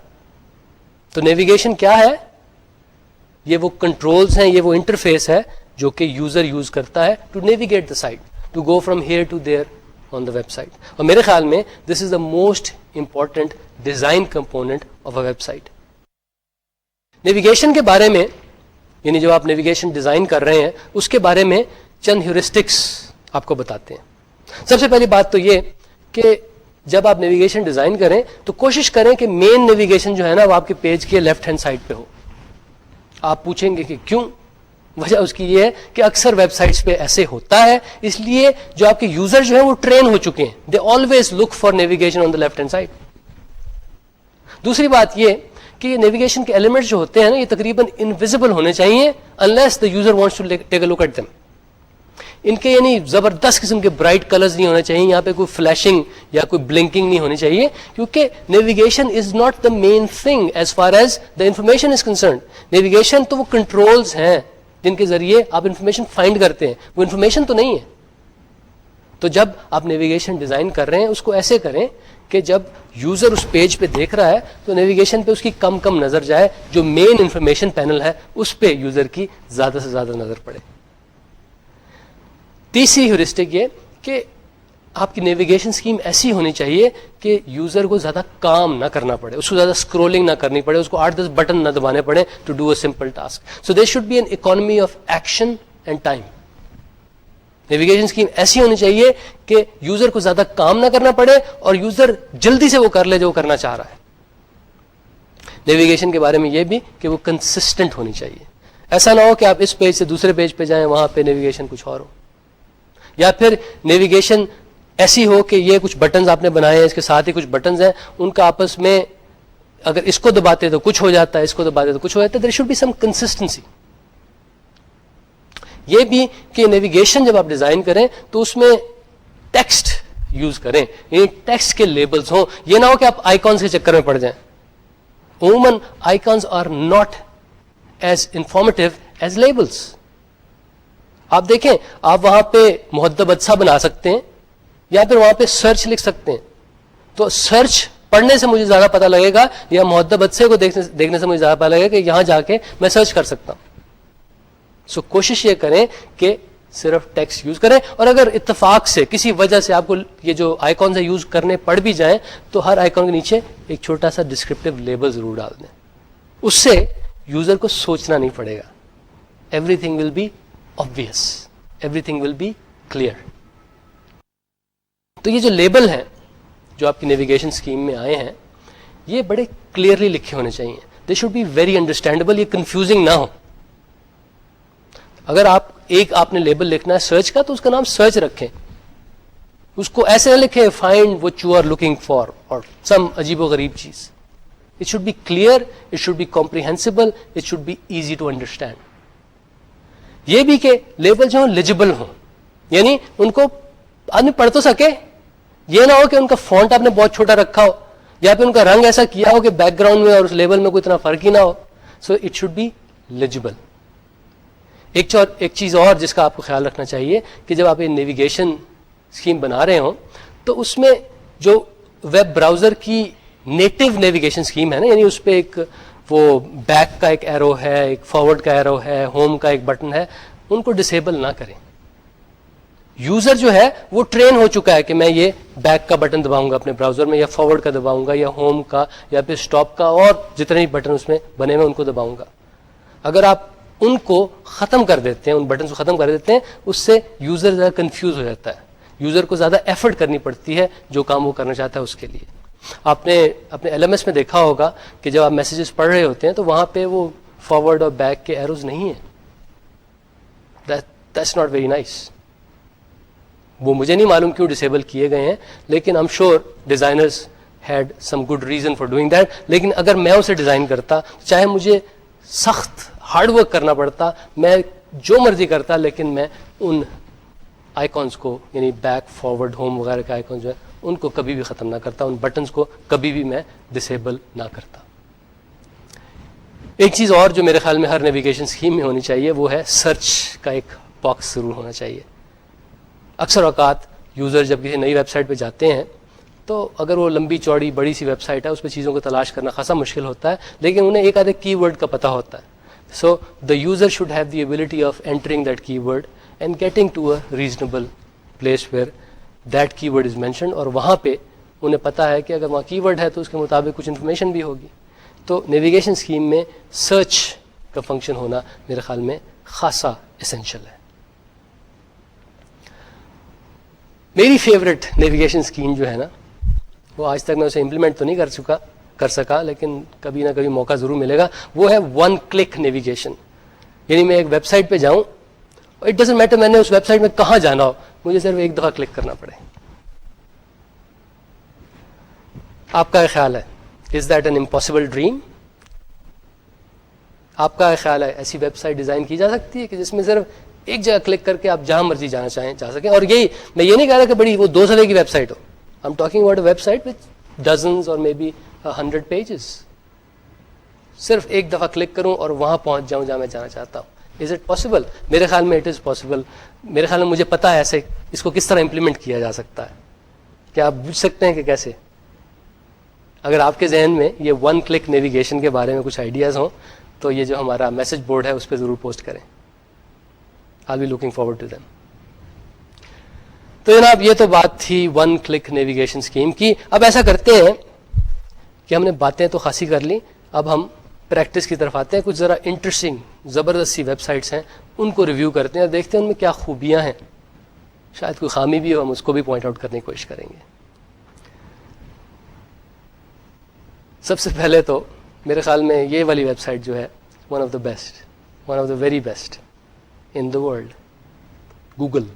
تو نیویگیشن کیا ہے؟ یہ وہ کنٹرولز ہیں, یہ وہ انٹرفیس ہے جو کہ یوزر یوز کرتا ہے to navigate the site, to go from here to there on the website. اور میرے خیال میں this is the most important design component of a website. Navigation کے بارے میں, یعنی جب آپ نیویگیشن ڈیزائن کر رہے ہیں اس کے بارے میں چند ہیورسٹکس آپ کو بتاتے ہیں. سب سے پہلی بات تو یہ کہ جب آپ نیویگیشن ڈیزائن کریں تو کوشش کریں کہ مین نیویگیشن جو ہے نا وہ آپ کے پیج کے لیفٹ ہینڈ سائڈ پہ ہو. آپ پوچھیں گے کہ کیوں؟ وجہ اس کی یہ ہے کہ اکثر ویب سائٹس پہ ایسے ہوتا ہے, اس لیے جو آپ کے یوزر جو ہیں وہ ٹرین ہو چکے ہیں, they always look for navigation on the left hand side. دوسری بات یہ کہ یہ نیویگیشن کے ایلیمنٹس جو ہوتے ہیں نا یہ تقریباً انویزیبل ہونے چاہیے unless the user wants to take a look at them. ان کے یعنی زبردست قسم کے برائٹ کلرز نہیں ہونے چاہیے, یہاں پہ کوئی فلیشنگ یا کوئی بلنکنگ نہیں ہونی چاہیے, کیونکہ navigation is not the main thing as far as the information is concerned. Navigation تو وہ کنٹرولز ہیں جن کے ذریعے آپ انفارمیشن فائنڈ کرتے ہیں, وہ انفارمیشن تو نہیں ہے. تو جب آپ نیویگیشن ڈیزائن کر رہے ہیں اس کو ایسے کریں کہ جب یوزر اس پیج پہ دیکھ رہا ہے تو نیویگیشن پہ اس کی کم نظر جائے, جو مین انفارمیشن پینل ہے اس پہ یوزر کی زیادہ سے زیادہ نظر پڑے. تیسری ہیورسٹک یہ کہ آپ کی نیویگیشن اسکیم ایسی ہونی چاہیے کہ یوزر کو زیادہ کام نہ کرنا پڑے, اس کو زیادہ اسکرولنگ نہ کرنی پڑے, اس کو 8-10 بٹن نہ دبانے پڑے to do a simple task. So there should be an economy of action and time. Navigation scheme ایسی ہونی چاہیے کہ یوزر کو زیادہ کام نہ کرنا پڑے اور یوزر جلدی سے وہ کر لے جو وہ کرنا چاہ رہا ہے. نیویگیشن کے بارے میں یہ بھی کہ وہ کنسسٹنٹ ہونی چاہیے. ایسا نہ ہو کہ آپ اس پیج سے دوسرے پیج پہ جائیں وہاں پہ نیویگیشن کچھ اور ہو, یا پھر نیویگیشن ایسی ہو کہ یہ کچھ بٹنز آپ نے بنائے ہیں, اس کے ساتھ ہی کچھ بٹنز ہیں, ان کا آپس میں اگر اس کو دباتے تو کچھ ہو جاتا ہے, اس کو دباتے تو کچھ ہو جاتا ہے. There should be some consistency. یہ بھی کہ نیویگیشن جب آپ ڈیزائن کریں تو اس میں ٹیکسٹ یوز کریں, یعنی ٹیکسٹ کے لیبلز ہوں. یہ نہ ہو کہ آپ آئیکانس کے چکر میں پڑ جائیں. عموماً icons are not as informative as labels. آپ دیکھیں, آپ وہاں پہ مہذب حدثہ بنا سکتے ہیں یا پھر وہاں پہ سرچ لکھ سکتے ہیں, تو سرچ پڑھنے سے مجھے زیادہ پتہ لگے گا یا مہذب حدثے کو دیکھنے سے مجھے زیادہ پتہ لگے گا کہ یہاں جا کے میں سرچ کر سکتا ہوں. سو کوشش یہ کریں کہ صرف ٹیکسٹ یوز کریں, اور اگر اتفاق سے کسی وجہ سے آپ کو یہ جو آئیکن سے یوز کرنے پڑ بھی جائیں تو ہر آئیکن کے نیچے ایک چھوٹا سا ڈسکرپٹیو لیبل ضرور ڈال دیں. اس سے یوزر کو سوچنا نہیں پڑے گا. Everything will be obvious, everything will be clear. تو یہ جو لیبل ہیں جو آپ کی نیویگیشن اسکیم میں آئے ہیں یہ بڑے کلیئرلی لکھے ہونے چاہیے. They should be very understandable, یہ کنفیوزنگ نہ ہو. اگر آپ نے لیبل لکھنا ہے سرچ کا تو اس کا نام سرچ رکھیں, اس کو ایسے نہ لکھیں find what you are looking for اور سم عجیب و غریب چیز. It should be clear, it should be comprehensible, it should be easy to understand. یہ بھی کہ لیبل جو ہیں لیجیبل ہوں, یعنی ان کو آدمی پڑھ تو سکے. یہ نہ ہو کہ ان کا فونٹ آپ نے بہت چھوٹا رکھا ہو یا پھر ان کا رنگ ایسا کیا ہو کہ بیک گراؤنڈ میں اور اس لیبل میں کوئی اتنا فرق ہی نہ ہو. So it should be legible. ایک چیز اور جس کا آپ کو خیال رکھنا چاہیے کہ جب آپ یہ نیویگیشن اسکیم بنا رہے ہوں تو اس میں جو ویب براؤزر کی نیٹو نیویگیشن اسکیم ہے نا, یعنی اس پہ ایک وہ بیک کا ایک ایرو ہے, ایک فارورڈ کا ایرو ہے, ہوم کا ایک بٹن ہے, ان کو ڈسیبل نہ کریں. یوزر جو ہے وہ ٹرین ہو چکا ہے کہ میں یہ بیک کا بٹن دباؤں گا اپنے براؤزر میں, یا فارورڈ کا دباؤں گا, یا ہوم کا, یا پھر اسٹاپ کا, اور جتنے بھی بٹن اس میں بنے ہوئے ان کو دباؤں گا. اگر آپ ان کو ختم کر دیتے ہیں, ان بٹن کو ختم کر دیتے ہیں, اس سے یوزر زیادہ کنفیوز ہو جاتا ہے. یوزر کو زیادہ ایفرٹ کرنی پڑتی ہے جو کام وہ کرنا چاہتا ہے اس کے لیے. آپ نے اپنے ایل ایم ایس میں دیکھا ہوگا کہ جب آپ میسیجز پڑھ رہے ہوتے ہیں تو وہاں پہ وہ فارورڈ اور بیک کے ایروز نہیں ہیں. That's not very nice. وہ مجھے نہیں معلوم کیوں ڈسیبل کیے گئے ہیں, لیکن I am sure designers had some good reason for doing that. لیکن اگر میں اسے ڈیزائن کرتا, چاہے مجھے سخت ہارڈ ورک کرنا پڑتا, میں جو مرضی کرتا, لیکن میں ان آئیکونس کو, یعنی بیک, فارورڈ, ہوم وغیرہ کے آئیکونس جو ہے ان کو کبھی بھی ختم نہ کرتا, ان بٹنس کو کبھی بھی میں ڈسیبل نہ کرتا. ایک چیز اور جو میرے خیال میں ہر نیویگیشن اسکیم میں ہونی چاہیے وہ ہے سرچ کا ایک باکس ضرور ہونا چاہیے. اکثر اوقات یوزر جب کسی نئی ویب سائٹ پہ جاتے ہیں تو اگر وہ لمبی چوڑی بڑی سی ویب سائٹ ہے اس پہ چیزوں کو تلاش کرنا خاصا مشکل ہوتا ہے, لیکن انہیں ایک آدھے کی ورڈ کا پتہ ہوتا ہے. So the user should have the ability of entering that keyword and getting to a reasonable place where that keyword is mentioned, اور وہاں پہ انہیں پتہ ہے کہ اگر وہاں کی ورڈ ہے تو اس کے مطابق کچھ انفارمیشن بھی ہوگی. تو نیویگیشن اسکیم میں سرچ کا فنکشن ہونا میرے خیال میں خاصا اسینشیل ہے. میری فیوریٹ نیویگیشن اسکیم جو ہے نا, وہ آج تک میں اسے امپلیمنٹ تو نہیں کر سکا لیکن کبھی نہ کبھی موقع ضرور ملے گا, وہ ہے ون کلک نیویگیشن. یعنی میں ایک ویب سائٹ پہ جاؤں, اٹ ڈزنٹ میٹر میں نے اس ویب سائٹ میں کہاں جانا ہو, مجھے صرف ایک دفعہ کلک کرنا پڑے. آپ کا کیا خیال ہے؟ Is that an impossible dream? آپ کا کیا خیال ہے ایسی ویب سائٹ ڈیزائن کی جا سکتی ہے کہ جس میں صرف ایک جگہ کلک کر کے آپ جہاں مرضی جانا چاہیں جا سکیں؟ اور یہی میں یہ نہیں کہہ رہا کہ بڑی وہ 2 صفحے کی ویب سائٹ ہو. I am talking about a website with dozens اور مے بی 100 پیجز. صرف ایک دفعہ کلک کروں اور وہاں پہنچ جاؤں جہاں میں جانا چاہتا ہوں. Is it possible? میرے خیال میں اٹ از پاسبل. میرے خیال میں مجھے پتا ہے ایسے اس کو کس طرح امپلیمنٹ کیا جا سکتا ہے. کیا آپ بوجھ سکتے ہیں کہ کیسے؟ اگر آپ کے ذہن میں یہ ون کلک نیویگیشن کے بارے میں کچھ آئیڈیاز ہوں تو یہ جو ہمارا میسج بورڈ ہے اس پہ ضرور پوسٹ کریں. I'll be looking forward to them. تو جناب یہ تو بات تھی ون کلک نیویگیشن اسکیم کی. اب ایسا کرتے ہیں کہ ہم نے باتیں تو خاصی کر لی, اب ہم پریکٹس کی طرف آتے ہیں. کچھ ذرا انٹرسٹنگ زبردست سی ویب سائٹس ہیں, ان کو ریویو کرتے ہیں اور دیکھتے ہیں ان میں کیا خوبیاں ہیں. شاید کوئی خامی بھی ہو, ہم اس کو بھی پوائنٹ آؤٹ کرنے کی کوشش کریں گے. سب سے پہلے تو میرے خیال میں یہ والی ویب سائٹ جو ہے one of the best, one of the very best in the world, Google.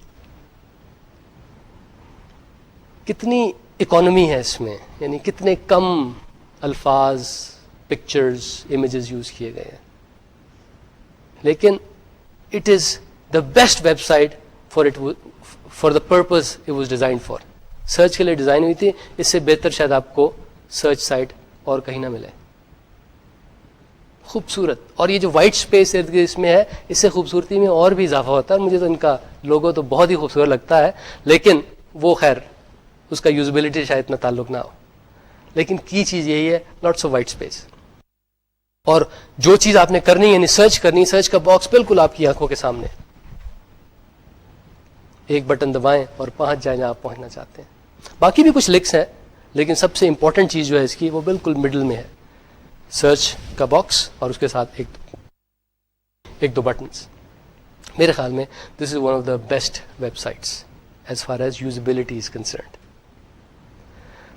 کتنی اکانومی ہے اس میں, یعنی کتنے کم الفاظ, پکچرز, امیجز یوز کیے گئے ہیں, لیکن it is the best website for the purpose it was designed for. Search کے لیے ڈیزائن ہوئی تھی, اس سے بہتر شاید آپ کو سرچ سائٹ اور کہیں نہ ملے. خوبصورت, اور یہ جو وائٹ اسپیس اس میں ہے اس سے خوبصورتی میں اور بھی اضافہ ہوتا ہے. مجھے تو ان کا لوگو تو بہت ہی خوبصورت لگتا ہے, لیکن وہ خیر اس کا یوزبلٹی شاید اتنا تعلق نہ ہو. لیکن کی چیز یہی ہے, لاٹس آف وائٹ اسپیس. اور جو چیز آپ نے کرنی یعنی سرچ کرنی, سرچ کا باکس بالکل آپ کی آنکھوں کے سامنے, ایک بٹن دبائیں اور پہنچ جائیں جہاں آپ پہنچنا چاہتے ہیں. باقی بھی کچھ لنکس ہیں, لیکن سب سے امپورٹنٹ چیز جو ہے اس کی وہ بالکل مڈل میں ہے, سرچ کا باکس اور اس کے ساتھ ایک دو بٹنس. میرے خیال میں this is one of the best websites as far as usability is concerned.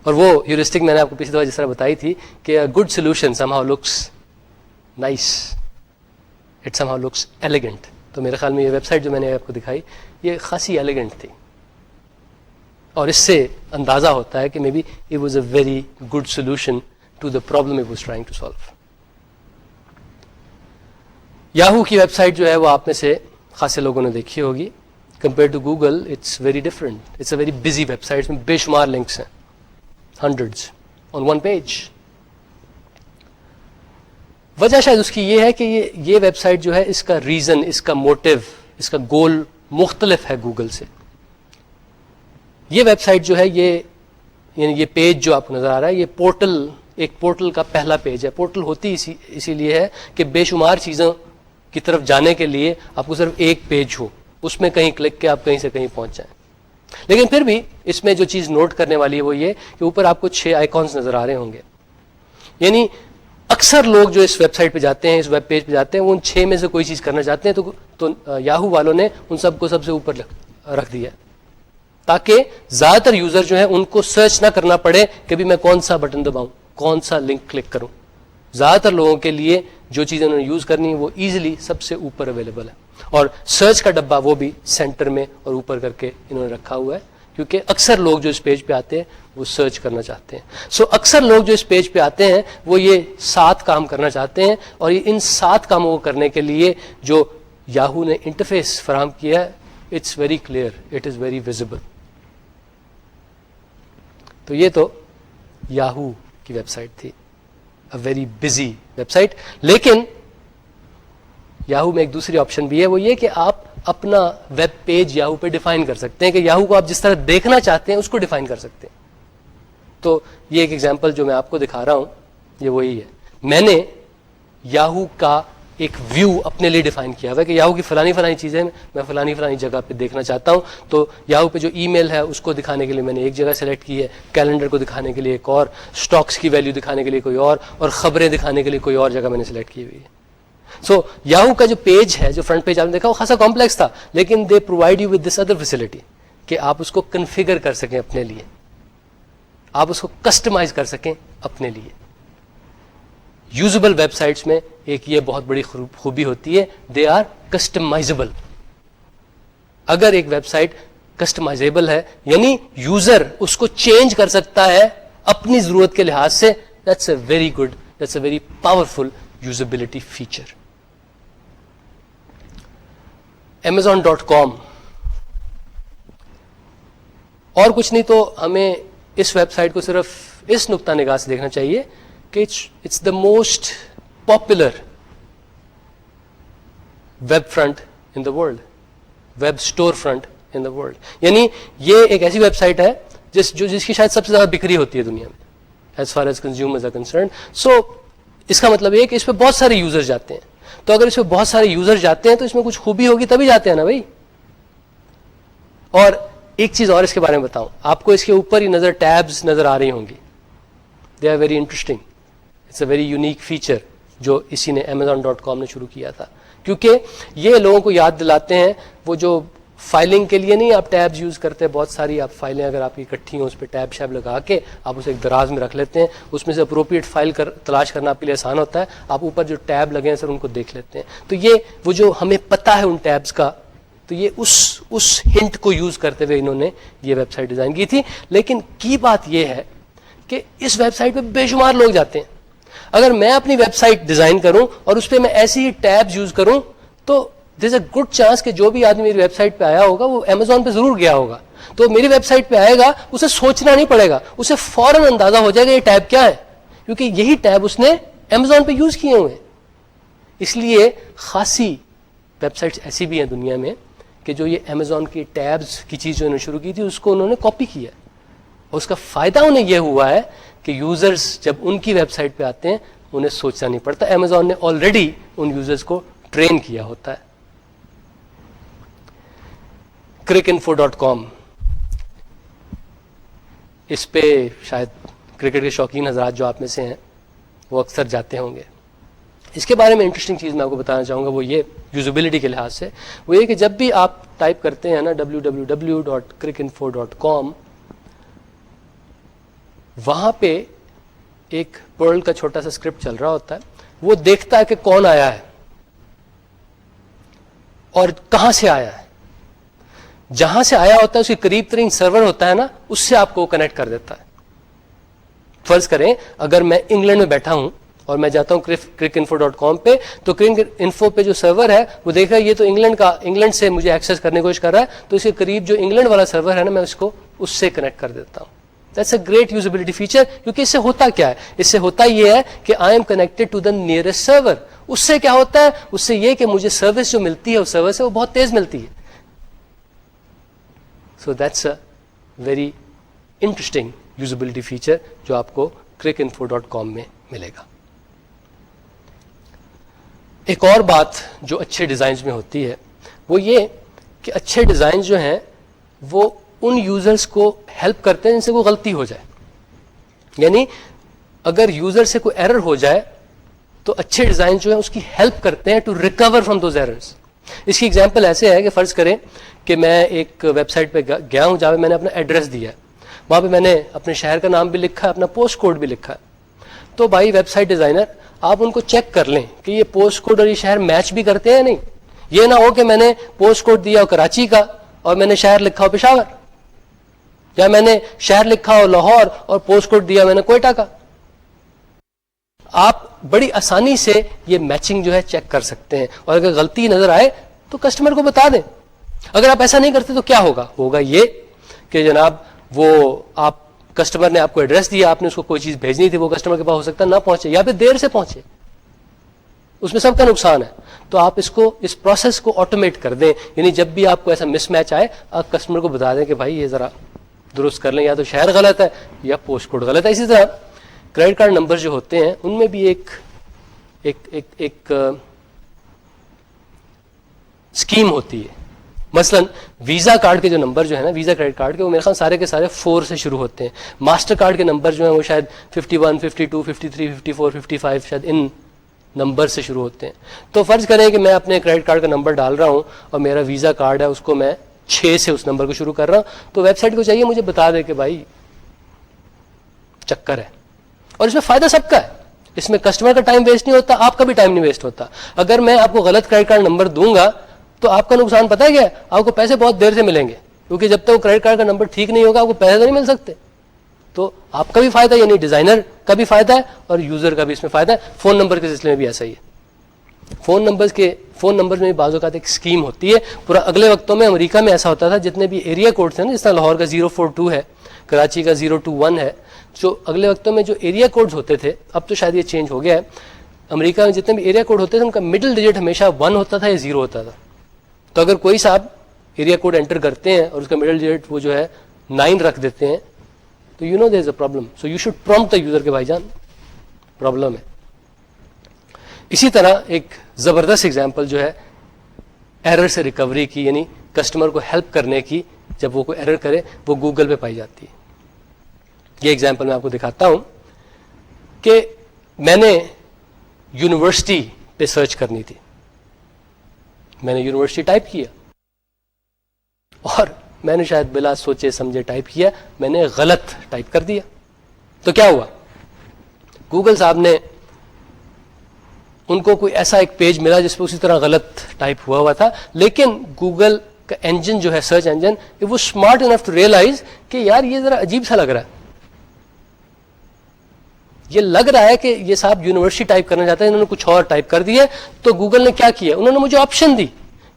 اور وہ ہیورسٹک میں نے آپ کو پچھلی دفعہ جس طرح بتائی تھی کہ good solution some how looks nice, it some how looks elegant. تو میرے خیال میں یہ ویب سائٹ جو میں نے آپ کو دکھائی یہ خاصی ایلیگنٹ تھی, اور اس سے اندازہ ہوتا ہے کہ maybe it was a very good solution to the problem it was trying to solve. Yahoo کی ویب سائٹ جو ہے وہ آپ میں سے خاصے لوگوں نے دیکھی ہوگی. compared to Google, it's very different. It's a very busy website. اس میں بے شمار لنکس ہیں, hundreds on one page. وجہ شاید اس کی یہ ہے کہ یہ ویب سائٹ جو ہے اس کا ریزن, اس کا موٹو, اس کا گول مختلف ہے گوگل سے. یہ ویب سائٹ جو ہے یہ پیج جو آپ کو نظر آ رہا ہے, یہ پورٹل, ایک پورٹل کا پہلا پیج ہے. پورٹل ہوتی اسی لیے ہے کہ بے شمار چیزوں کی طرف جانے کے لیے آپ کو صرف ایک پیج ہو, اس میں کہیں کلک کے آپ کہیں سے کہیں پہنچ جائیں. لیکن پھر بھی اس میں جو چیز نوٹ کرنے والی ہے وہ یہ کہ اوپر آپ کو 6 آئیکونس نظر آ رہے ہوں گے. یعنی اکثر لوگ جو اس ویب سائٹ پہ جاتے ہیں, اس ویب پیج پہ جاتے ہیں, وہ ان 6 میں سے کوئی چیز کرنا چاہتے ہیں تو یاہو والوں نے ان سب کو سب سے اوپر رکھ دیا تاکہ زیادہ تر یوزر جو ہیں ان کو سرچ نہ کرنا پڑے کہ بھی میں کون سا بٹن دباؤں, کون سا لنک کلک کروں. زیادہ تر لوگوں کے لیے جو چیزیں انہوں نے یوز کرنی ہے وہ ایزیلی سب سے اوپر اویلیبل ہے, اور سرچ کا ڈبہ وہ بھی سینٹر میں اور اوپر کر کے انہوں نے رکھا ہوا ہے, کیونکہ اکثر لوگ جو اس پیج پہ آتے ہیں وہ سرچ کرنا چاہتے ہیں. سو اکثر لوگ جو اس پیج پہ آتے ہیں وہ یہ 7 کام کرنا چاہتے ہیں, اور ان 7 کاموں کو کرنے کے لیے جو یاہو نے انٹرفیس فراہم کیا ہے, it's very clear, it is very visible. تو یہ تو یاہو کی ویب سائٹ تھی, a very busy website. لیکن یاہو میں ایک دوسری آپشن بھی ہے, وہ یہ کہ آپ اپنا ویب پیج یاہو پہ ڈیفائن کر سکتے ہیں, کہ یاہو کو آپ جس طرح دیکھنا چاہتے ہیں اس کو ڈیفائن کر سکتے ہیں. تو یہ ایک ایگزامپل جو میں آپ کو دکھا رہا ہوں یہ وہی ہے. میں نے یاہو کا ایک ویو اپنے لیے ڈیفائن کیا ہوا ہے کہ یاہو کی فلانی چیزیں میں فلانی جگہ پہ دیکھنا چاہتا ہوں. تو یاہو پہ جو ای میل ہے اس کو دکھانے کے لیے میں نے ایک جگہ سلیکٹ کی ہے, کیلنڈر کو دکھانے کے لیے ایک اور, سٹاکس کی ویلیو دکھانے کے لیے کوئی اور خبریں دکھانے کے لیے کوئی اور جگہ میں نے سلیکٹ کی ہوئی ہے. سو یاہو کا جو پیج ہے, جو فرنٹ پیج آپ نے دیکھا, وہ خاصا کمپلیکس تھا, لیکن they provide you with this other facility کہ آپ اس کو کنفیگر کر سکیں اپنے لیے, آپ اس کو کسٹمائز کر سکیں اپنے لیے. یوزبل ویب سائٹس میں ایک یہ بہت بڑی خوبی ہوتی ہے, دے آر کسٹمائزیبل. اگر ایک ویب سائٹ کسٹمائزیبل ہے یعنی یوزر اس کو چینج کر سکتا ہے اپنی ضرورت کے لحاظ سے, that's a very good, that's a very powerful usability feature. Amazon.com اور کچھ نہیں تو ہمیں اس ویب سائٹ کو صرف اس نقطہ نگاہ سے دیکھنا چاہیے کہ it's the most popular web front in the world, web storefront in the world. یعنی یہ ایک ایسی ویب سائٹ ہے جس کی شاید سب سے زیادہ بکری ہوتی ہے دنیا میں as far as consumers are concerned. سو اس کا مطلب یہ کہ اس پہ بہت سارے یوزر جاتے ہیں, تو اگر اس پہ بہت سارے یوزر جاتے ہیں تو اس میں کچھ خوبی ہوگی تبھی جاتے ہیں نا بھائی. اور ایک چیز اور اس کے بارے میں بتاؤں آپ کو, اس کے اوپر ہی ٹیبز نظر آ رہی ہوں گی, they are very interesting, it's a very unique feature جو اسی نے Amazon.com نے شروع کیا تھا, کیونکہ یہ لوگوں کو یاد دلاتے ہیں وہ جو فائلنگ کے لیے نہیں آپ ٹیبز یوز کرتے ہیں, بہت ساری آپ فائلیں اگر آپ کی اکٹھی ہوں اس پہ ٹیب شیب لگا کے آپ اسے ایک دراز میں رکھ لیتے ہیں, اس میں سے اپروپریٹ فائل تلاش کرنا آپ کے لیے آسان ہوتا ہے, آپ اوپر جو ٹیب لگے ہیں سر ان کو دیکھ لیتے ہیں. تو یہ وہ جو ہمیں پتہ ہے ان ٹیبز کا, تو یہ اس ہنٹ کو یوز کرتے ہوئے انہوں نے یہ ویب سائٹ ڈیزائن کی تھی. لیکن کی بات یہ ہے کہ اس ویب سائٹ پہ بے شمار لوگ جاتے ہیں. اگر میں اپنی ویب سائٹ ڈیزائن کروں اور اس پہ میں ایسی ہی ٹیبز یوز کروں تو دیر از اے گڈ چانس کہ جو بھی آدمی میری ویب سائٹ پہ آیا ہوگا وہ Amazon پہ ضرور گیا ہوگا, تو میری ویب سائٹ پہ آئے گا, اسے سوچنا نہیں پڑے گا, اسے فوراً اندازہ ہو جائے گا یہ ٹیب کیا ہے, کیونکہ یہی ٹیب اس نے Amazon پہ یوز کیے ہوئے ہیں. اس لیے خاصی ویب سائٹس ایسی بھی ہیں دنیا میں کہ جو یہ Amazon کی ٹیبز کی چیز جو انہوں نے شروع کی تھی اس کو انہوں نے کاپی کیا, اور اس کا فائدہ انہیں یہ ہوا ہے کہ یوزرز جب ان کی ویب سائٹ پہ آتے ہیں انہیں سوچنا نہیں پڑتا, Amazon نے آلریڈی ان یوزرز کو ٹرین کیا ہوتا ہے. cricinfo.com, اس پہ شاید کرکٹ کے شوقین حضرات جو آپ میں سے ہیں وہ اکثر جاتے ہوں گے. اس کے بارے میں انٹرسٹنگ چیز میں آپ کو بتانا چاہوں گا وہ یہ یوزیبلٹی کے لحاظ سے, وہ یہ کہ جب بھی آپ ٹائپ کرتے ہیں نا www.cricinfo.com, وہاں پہ ایک پرل کا چھوٹا سا اسکرپٹ چل رہا ہوتا ہے, وہ دیکھتا ہے کہ کون آیا ہے اور کہاں سے آیا ہے. جہاں سے آیا ہوتا ہے اس کے قریب ترین سرور ہوتا ہے نا, اس سے آپ کو کنیکٹ کر دیتا ہے. فرض کریں اگر میں انگلینڈ میں بیٹھا ہوں اور میں جاتا ہوں cricinfo.com پہ, تو cricinfo پہ جو سرور ہے وہ دیکھ رہا ہے یہ تو انگلینڈ سے مجھے ایکسیس کرنے کی کوشش کر رہا ہے, تو اس کے قریب جو انگلینڈ والا سرور ہے نا میں اس سے کنیکٹ کر دیتا ہوں. That's a great usability feature, کیونکہ اس سے ہوتا کیا ہے, اس سے ہوتا یہ ہے کہ I am connected to the nearest server. اس سے کیا ہوتا ہے, اس سے یہ کہ مجھے سروس جو ملتی ہے اس سرور سے وہ بہت تیز ملتی ہے. So that's a very interesting usability feature جو آپ کو cricinfo.com میں ملے گا. ایک اور بات جو اچھے ڈیزائنز میں ہوتی ہے وہ یہ کہ اچھے ڈیزائن جو ہیں وہ ان یوزرز کو ہیلپ کرتے ہیں جن سے کوئی غلطی ہو جائے. یعنی اگر یوزر سے کوئی ایرر ہو جائے تو اچھے ڈیزائن جو ہیں اس کی ہیلپ کرتے ہیں to recover from those errors. اس کی ایگزامپل ایسے ہے کہ فرض کریں کہ میں ایک ویب سائٹ پہ گیا ہوں جہاں پہ میں نے اپنا ایڈریس دیا ہے, وہاں پہ میں نے اپنے شہر کا نام بھی لکھا ہے, اپنا پوسٹ کوڈ بھی لکھا ہے. تو بھائی ویب سائٹ ڈیزائنر آپ ان کو چیک کر لیں کہ یہ پوسٹ کوڈ اور یہ شہر میچ بھی کرتے ہیں نہیں. یہ نہ ہو کہ میں نے پوسٹ کوڈ دیا ہو کراچی کا اور میں نے شہر لکھا ہو پشاور, یا میں نے شہر لکھا ہو لاہور اور پوسٹ کوڈ دیا میں نے کوئٹہ کا. آپ بڑی آسانی سے یہ میچنگ جو ہے چیک کر سکتے ہیں, اور اگر غلطی نظر آئے تو کسٹمر کو بتا دیں. اگر آپ ایسا نہیں کرتے تو کیا ہوگا یہ کہ جناب وہ آپ کسٹمر نے آپ کو ایڈریس دیا, آپ نے اس کو کوئی چیز بھیجنی تھی, وہ کسٹمر کے پاس ہو سکتا ہے نہ پہنچے یا پھر دیر سے پہنچے, اس میں سب کا نقصان ہے. تو آپ اس پروسیس کو آٹومیٹ کر دیں, یعنی جب بھی آپ کو ایسا مس میچ آئے آپ کسٹمر کو بتا دیں کہ بھائی یہ ذرا درست کر لیں, یا تو شہر غلط ہے یا پوسٹ کوڈ غلط ہے. اسی طرح کریڈٹ کارڈ نمبر جو ہوتے ہیں ان میں بھی ایک اسکیم ہوتی ہے. مثلا ویزا کارڈ کے جو نمبر جو ہے نا, ویزا کریڈٹ کارڈ کے, وہ میرے خیال سارے کے سارے 4 سے شروع ہوتے ہیں. ماسٹر کارڈ کے نمبر جو ہیں وہ شاید 51, 52, 53, 54, 55 شاید ان نمبر سے شروع ہوتے ہیں. تو فرض کریں کہ میں اپنے کریڈٹ کارڈ کا نمبر ڈال رہا ہوں اور میرا ویزا کارڈ ہے اس کو میں 6 سے اس نمبر کو شروع کر رہا ہوں, تو ویب سائٹ کو چاہیے مجھے بتا دے کہ بھائی چکر ہے. اور اس میں فائدہ سب کا ہے, اس میں کسٹمر کا ٹائم ویسٹ نہیں ہوتا, آپ کا بھی ٹائم نہیں ویسٹ ہوتا. اگر میں آپ کو غلط کریڈٹ کارڈ نمبر دوں گا تو آپ کا نقصان پتہ ہے کیا ہے, آپ کو پیسے بہت دیر سے ملیں گے, کیونکہ جب تک وہ کریڈٹ کارڈ کا نمبر ٹھیک نہیں ہوگا آپ کو پیسے تو نہیں مل سکتے. تو آپ کا بھی فائدہ, یعنی ڈیزائنر کا بھی فائدہ ہے اور یوزر کا بھی اس میں فائدہ ہے. فون نمبر کے سلسلے میں بھی ایسا ہی ہے. فون نمبر میں بھی بعض اوقات ایک اسکیم ہوتی ہے. پورا اگلے وقتوں میں امریکہ میں ایسا ہوتا تھا, جتنے بھی ایریا کوڈ تھے نا, جس طرح لاہور کا 042 ہے, کراچی کا 021 ہے, جو اگلے وقتوں میں جو ایریا کوڈز ہوتے تھے, اب تو شاید یہ چینج ہو گیا ہے, امریکہ میں جتنے بھی ایریا کوڈ ہوتے تھے ان کا مڈل ڈیجٹ ہمیشہ 1 ہوتا تھا یا 0 ہوتا تھا. تو اگر کوئی صاحب ایریا کوڈ انٹر کرتے ہیں اور اس کا مڈل ڈیجٹ وہ جو ہے 9 رکھ دیتے ہیں, تو you know there is a problem. So you should prompt the user کے بھائی جان پرابلم ہے. اسی طرح ایک زبردست ایگزامپل جو ہے ایرر سے ریکوری کی, یعنی کسٹمر کو ہیلپ کرنے کی جب وہ کوئی ایرر کرے, وہ گوگل پہ پائی جاتی ہے. یہ ایگزامپل میں آپ کو دکھاتا ہوں کہ میں نے یونیورسٹی پہ سرچ کرنی تھی, میں نے یونیورسٹی ٹائپ کیا اور میں نے شاید بلا سوچے سمجھے ٹائپ کیا, میں نے غلط ٹائپ کر دیا. تو کیا ہوا, گوگل صاحب نے ان کو کوئی ایسا ایک پیج ملا جس پہ اسی طرح غلط ٹائپ ہوا تھا, لیکن گوگل کا انجن جو ہے, سرچ انجن, وہ اسمارٹ انف ٹو ریئلائز کہ یار یہ ذرا عجیب سا لگ رہا ہے, یہ لگ رہا ہے کہ یہ صاحب یونیورسٹی ٹائپ کرنا چاہتے ہیں, انہوں نے کچھ اور ٹائپ کر دیا. تو گوگل نے کیا کیا, انہوں نے مجھے آپشن دی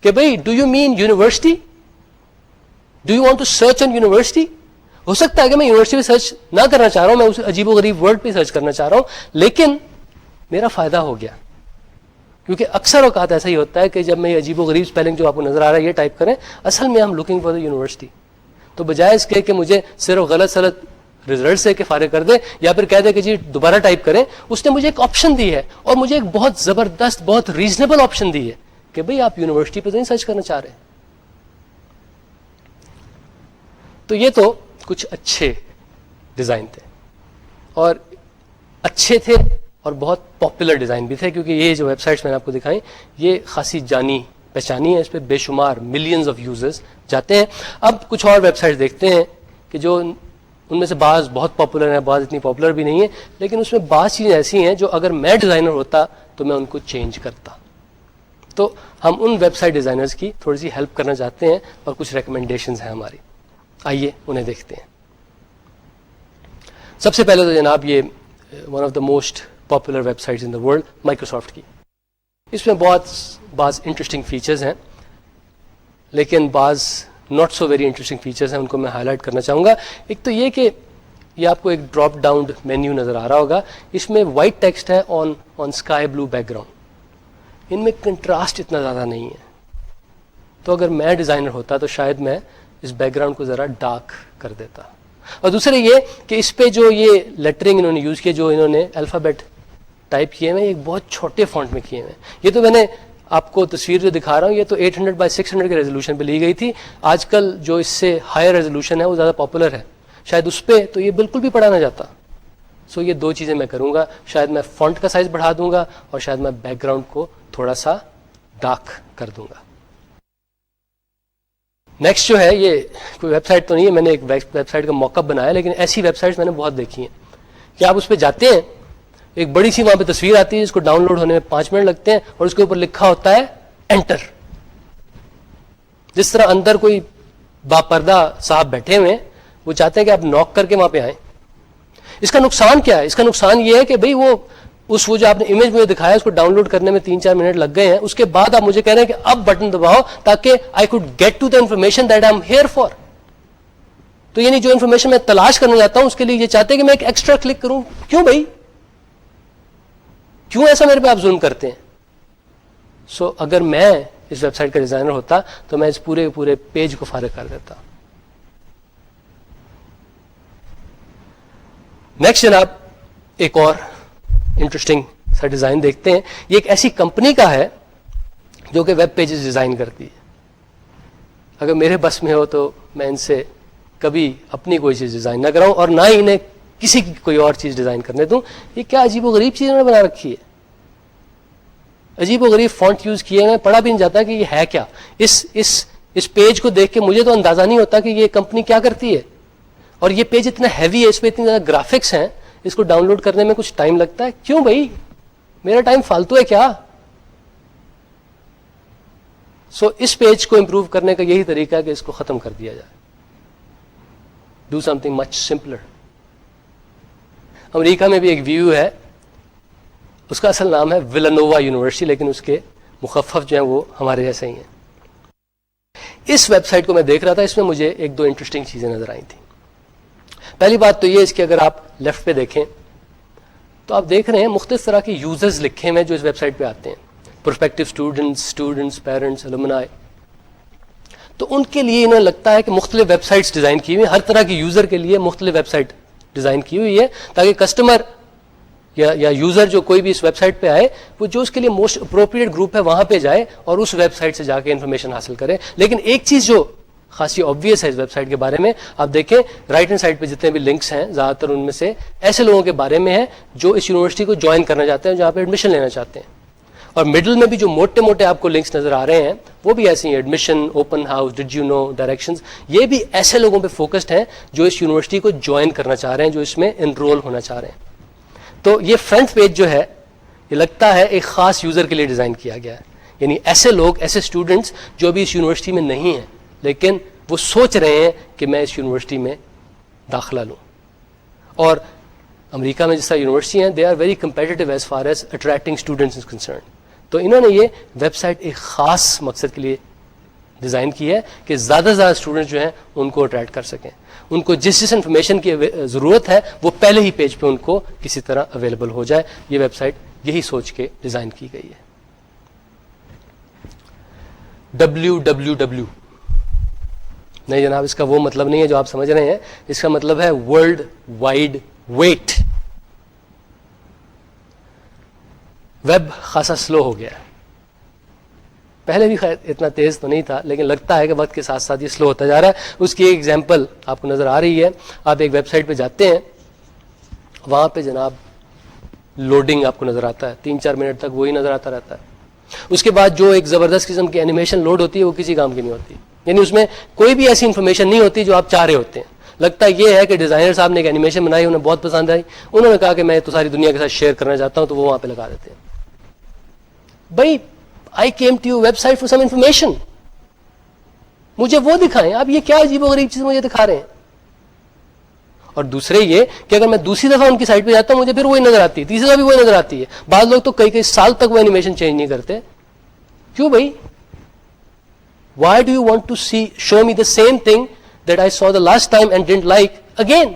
کہ بھائی do you mean university, do you want to search on university. ہو سکتا ہے کہ میں یونیورسٹی پہ سرچ نہ کرنا چاہ رہا ہوں, میں اس عجیب و غریب ورڈ پہ سرچ کرنا چاہ رہا ہوں, لیکن میرا فائدہ ہو گیا, کیونکہ اکثر اوقات ایسا ہی ہوتا ہے کہ جب میں یہ عجیب و غریب اسپیلنگ جو آپ کو نظر آ رہا ہے یہ ٹائپ کریں, اصل میں ہم لوکنگ فار دا یونیورسٹی. تو بجائے اس کے کہ مجھے صرف غلط ریزلٹ سے کہ فارغ کر دے یا پھر کہہ دے کہ جی دوبارہ ٹائپ کریں, اس نے مجھے ایک آپشن دی ہے, اور مجھے ایک بہت زبردست بہت ریزنیبل آپشن دی ہے کہ بھئی آپ یونیورسٹی پہ نہیں سرچ کرنا چاہ رہے. تو یہ تو کچھ اچھے ڈیزائن تھے, اور اچھے تھے اور بہت پاپولر ڈیزائن بھی تھے, کیونکہ یہ جو ویب سائٹس میں نے آپ کو دکھائیں یہ خاصی جانی پہچانی ہے, اس پہ بے شمار ملینز آف یوزرز جاتے ہیں. اب کچھ اور ویب سائٹس دیکھتے ہیں کہ جو ان میں سے بعض بہت پاپولر ہیں, بعض اتنی پاپولر بھی نہیں ہیں, لیکن اس میں بعض چیزیں ایسی ہیں جو اگر میں ڈیزائنر ہوتا تو میں ان کو چینج کرتا. تو ہم ان ویب سائٹ ڈیزائنرز کی تھوڑی سی ہیلپ کرنا چاہتے ہیں, اور کچھ ریکمنڈیشنز ہیں ہماری, آئیے انہیں دیکھتے ہیں. سب سے پہلے تو جناب یہ one of the most popular web sites in the world Microsoft کی. اس میں بعض انٹرسٹنگ فیچرز ہیں, لیکن بعض not so very interesting features ہیں, ان کو میں ہائی لائٹ کرنا چاہوں گا. ایک تو یہ کہ یہ آپ کو ایک ڈراپ ڈاؤن مینیو نظر آ رہا ہوگا, اس میں وائٹ ٹیکسٹ ہے آن اسکائی بلو بیک گراؤنڈ. ان میں کنٹراسٹ اتنا زیادہ نہیں ہے, تو اگر میں ڈیزائنر ہوتا تو شاید میں اس بیک گراؤنڈ کو ذرا ڈارک کر دیتا. اور دوسرے یہ کہ اس پہ جو یہ لیٹرنگ انہوں نے یوز کیا, جو انہوں نے الفابیٹ ٹائپ کیے ہوئے, ایک بہت چھوٹے فونٹ میں کیے ہوئے. یہ تو میں نے آپ کو تصویر جو دکھا رہا ہوں, یہ تو 800x600 کے ریزولوشن پہ لی گئی تھی. آج کل جو اس سے ہائر ریزولوشن ہے وہ زیادہ پاپولر ہے, شاید اس پہ تو یہ بالکل بھی پڑھا نہ جاتا. سو یہ دو چیزیں میں کروں گا, شاید میں فونٹ کا سائز بڑھا دوں گا اور شاید میں بیک گراؤنڈ کو تھوڑا سا ڈارک کر دوں گا. نیکسٹ جو ہے, یہ کوئی ویب سائٹ تو نہیں ہے, میں نے ایک ویب سائٹ کا موک اپ بنایا, لیکن ایسی ویب سائٹس میں نے بہت دیکھی ہیں کہ آپ اس پہ جاتے ہیں, ایک بڑی سی وہاں پہ تصویر آتی ہے جس کو ڈاؤن لوڈ ہونے میں 5 منٹ لگتے ہیں, اور اس کے اوپر لکھا ہوتا ہے انٹر. جس طرح اندر کوئی باپردہ صاحب بیٹھے ہوئے ہیں, وہ چاہتے ہیں کہ آپ نوک کر کے وہاں پہ آئیں. اس کا نقصان کیا ہے؟ اس کا نقصان یہ ہے کہ بھئی وہ جو آپ نے امیج مجھے دکھایا اس کو ڈاؤن لوڈ کرنے میں 3-4 منٹ لگ گئے ہیں, اس کے بعد آپ مجھے کہہ رہے ہیں کہ اب بٹن دباؤ تاکہ I could get to the information that I am here for. تو یعنی جو انفارمیشن میں تلاش کرنا چاہتا ہوں اس کے لیے یہ چاہتے ہیں کہ میں ایک ایکسٹرا کلک کروں. کیوں بھائی, کیوں ایسا میرے پہ آپ ظلم کرتے ہیں؟ سو اگر میں اس ویب سائٹ کا ڈیزائنر ہوتا تو میں اس پورے پیج کو فارغ کر دیتا. نیکسٹ جناب, ایک اور انٹرسٹنگ سا ڈیزائن دیکھتے ہیں. یہ ایک ایسی کمپنی کا ہے جو کہ ویب پیجز ڈیزائن کرتی ہے. اگر میرے بس میں ہو تو میں ان سے کبھی اپنی کوئی چیز ڈیزائن نہ کراؤں, اور نہ ہی انہیں کسی کی کوئی اور چیز ڈیزائن کرنے دوں. یہ کیا عجیب و غریب چیز انہوں نے بنا رکھی ہے, عجیب و غریب فونٹ یوز کیے ہیں, پڑھا بھی نہیں جاتا کہ یہ ہے کیا. اس پیج کو دیکھ کے مجھے تو اندازہ نہیں ہوتا کہ یہ کمپنی کیا کرتی ہے. اور یہ پیج اتنا ہیوی ہے, اس پہ اتنے زیادہ گرافکس ہیں, اس کو ڈاؤن لوڈ کرنے میں کچھ ٹائم لگتا ہے. کیوں بھائی, میرا ٹائم فالتو ہے کیا؟ سو اس پیج کو امپروو کرنے کا یہی طریقہ ہے کہ اس کو ختم کر دیا جائے. ڈو سم تھنگ مچ سمپلر. امریکہ میں بھی ایک ویو ہے, اس کا اصل نام ہے ولانووا یونیورسٹی, لیکن اس کے مخفف جو ہیں وہ ہمارے جیسے ہی ہیں. اس ویب سائٹ کو میں دیکھ رہا تھا, اس میں مجھے 1-2 انٹرسٹنگ چیزیں نظر آئی تھیں. پہلی بات تو یہ اس کی, اگر آپ لیفٹ پہ دیکھیں تو آپ دیکھ رہے ہیں مختلف طرح کے یوزرز لکھے ہوئے جو اس ویب سائٹ پہ آتے ہیں. Prospective students, parents, الومنائی. تو ان کے لیے انہیں لگتا ہے کہ مختلف ویب سائٹس ڈیزائن کی ہوئی ہیں, ہر طرح کے یوزر کے لیے مختلف ویب سائٹ ڈیزائن کی ہوئی ہے, تاکہ کسٹمر یا یوزر جو کوئی بھی اس ویب سائٹ پہ آئے, وہ جو اس کے لیے موسٹ اپروپریٹ گروپ ہے وہاں پہ جائے اور اس ویب سائٹ سے جا کے انفارمیشن حاصل کرے. لیکن ایک چیز جو خاصی آبویس ہے اس ویب سائٹ کے بارے میں, آپ دیکھیں رائٹ ہینڈ سائڈ پہ جتنے بھی لنکس ہیں, زیادہ تر ان میں سے ایسے لوگوں کے بارے میں ہیں جو اس یونیورسٹی کو جوائن کرنا چاہتے ہیں, جہاں پہ ایڈمیشن لینا چاہتے ہیں. اور مڈل میں بھی جو موٹے موٹے آپ کو لنکس نظر آ رہے ہیں وہ بھی ایسے ہیں, admission, open house, did you know, directions. یہ بھی ایسے لوگوں پہ فوکسڈ ہیں جو اس یونیورسٹی کو جوائن کرنا چاہ رہے ہیں, جو اس میں انرول ہونا چاہ رہے ہیں. تو یہ فرنٹ پیج جو ہے یہ لگتا ہے ایک خاص یوزر کے لیے ڈیزائن کیا گیا ہے. یعنی ایسے لوگ, ایسے اسٹوڈنٹس جو ابھی اس یونیورسٹی میں نہیں ہیں, لیکن وہ سوچ رہے ہیں کہ میں اس یونیورسٹی میں داخلہ لوں. اور امریکہ میں جس طرح یونیورسٹی ہیں, they are very competitive as far as attracting students is concern. تو انہوں نے یہ ویب سائٹ ایک خاص مقصد کے لیے ڈیزائن کی ہے کہ زیادہ سے زیادہ اسٹوڈنٹس جو ہیں ان کو اٹریکٹ کر سکیں. ان کو جس انفارمیشن کی ضرورت ہے وہ پہلے ہی پیج پہ ان کو کسی طرح اویلیبل ہو جائے. یہ ویب سائٹ یہی سوچ کے ڈیزائن کی گئی ہے. www نہیں جناب, اس کا وہ مطلب نہیں ہے جو آپ سمجھ رہے ہیں. اس کا مطلب ہے ورلڈ وائڈ ویٹ. ویب خاصا سلو ہو گیا ہے, پہلے بھی خیر اتنا تیز تو نہیں تھا, لیکن لگتا ہے کہ وقت کے ساتھ ساتھ یہ سلو ہوتا جا رہا ہے. اس کی ایک ایگزامپل آپ کو نظر آ رہی ہے. آپ ایک ویب سائٹ پہ جاتے ہیں, وہاں پہ جناب لوڈنگ آپ کو نظر آتا ہے, 3-4 منٹ تک وہی نظر آتا رہتا ہے. اس کے بعد جو ایک زبردست قسم کی اینیمیشن لوڈ ہوتی ہے وہ کسی کام کی نہیں ہوتی. یعنی اس میں کوئی بھی ایسی انفارمیشن نہیں ہوتی جو آپ چاہ رہے ہوتے ہیں. لگتا یہ ہے کہ ڈیزائنر صاحب نے ایک اینیمیشن بنائی, انہیں بہت پسند آئی, انہوں نے کہا کہ میں تو ساری دنیا کے ساتھ شیئر کرنا چاہتا ہوں, تو وہ وہاں پہ لگا دیتے ہیں. بھائی I came to your website for some information, مجھے وہ دکھائیں. آپ یہ کیا عجیب و غریب چیز مجھے دکھا رہے ہیں. اور دوسرے یہ کہ اگر میں دوسری دفعہ ان کی سائٹ پہ جاتا ہوں مجھے پھر وہی نظر آتی ہے, تیسری دفعہ بھی وہی نظر آتی ہے. بعض لوگ تو کئی سال تک وہ اینیمیشن چینج نہیں کرتے. کیوں بھائی؟ Why do you want to see show me the same thing that I saw the last time and didn't like again?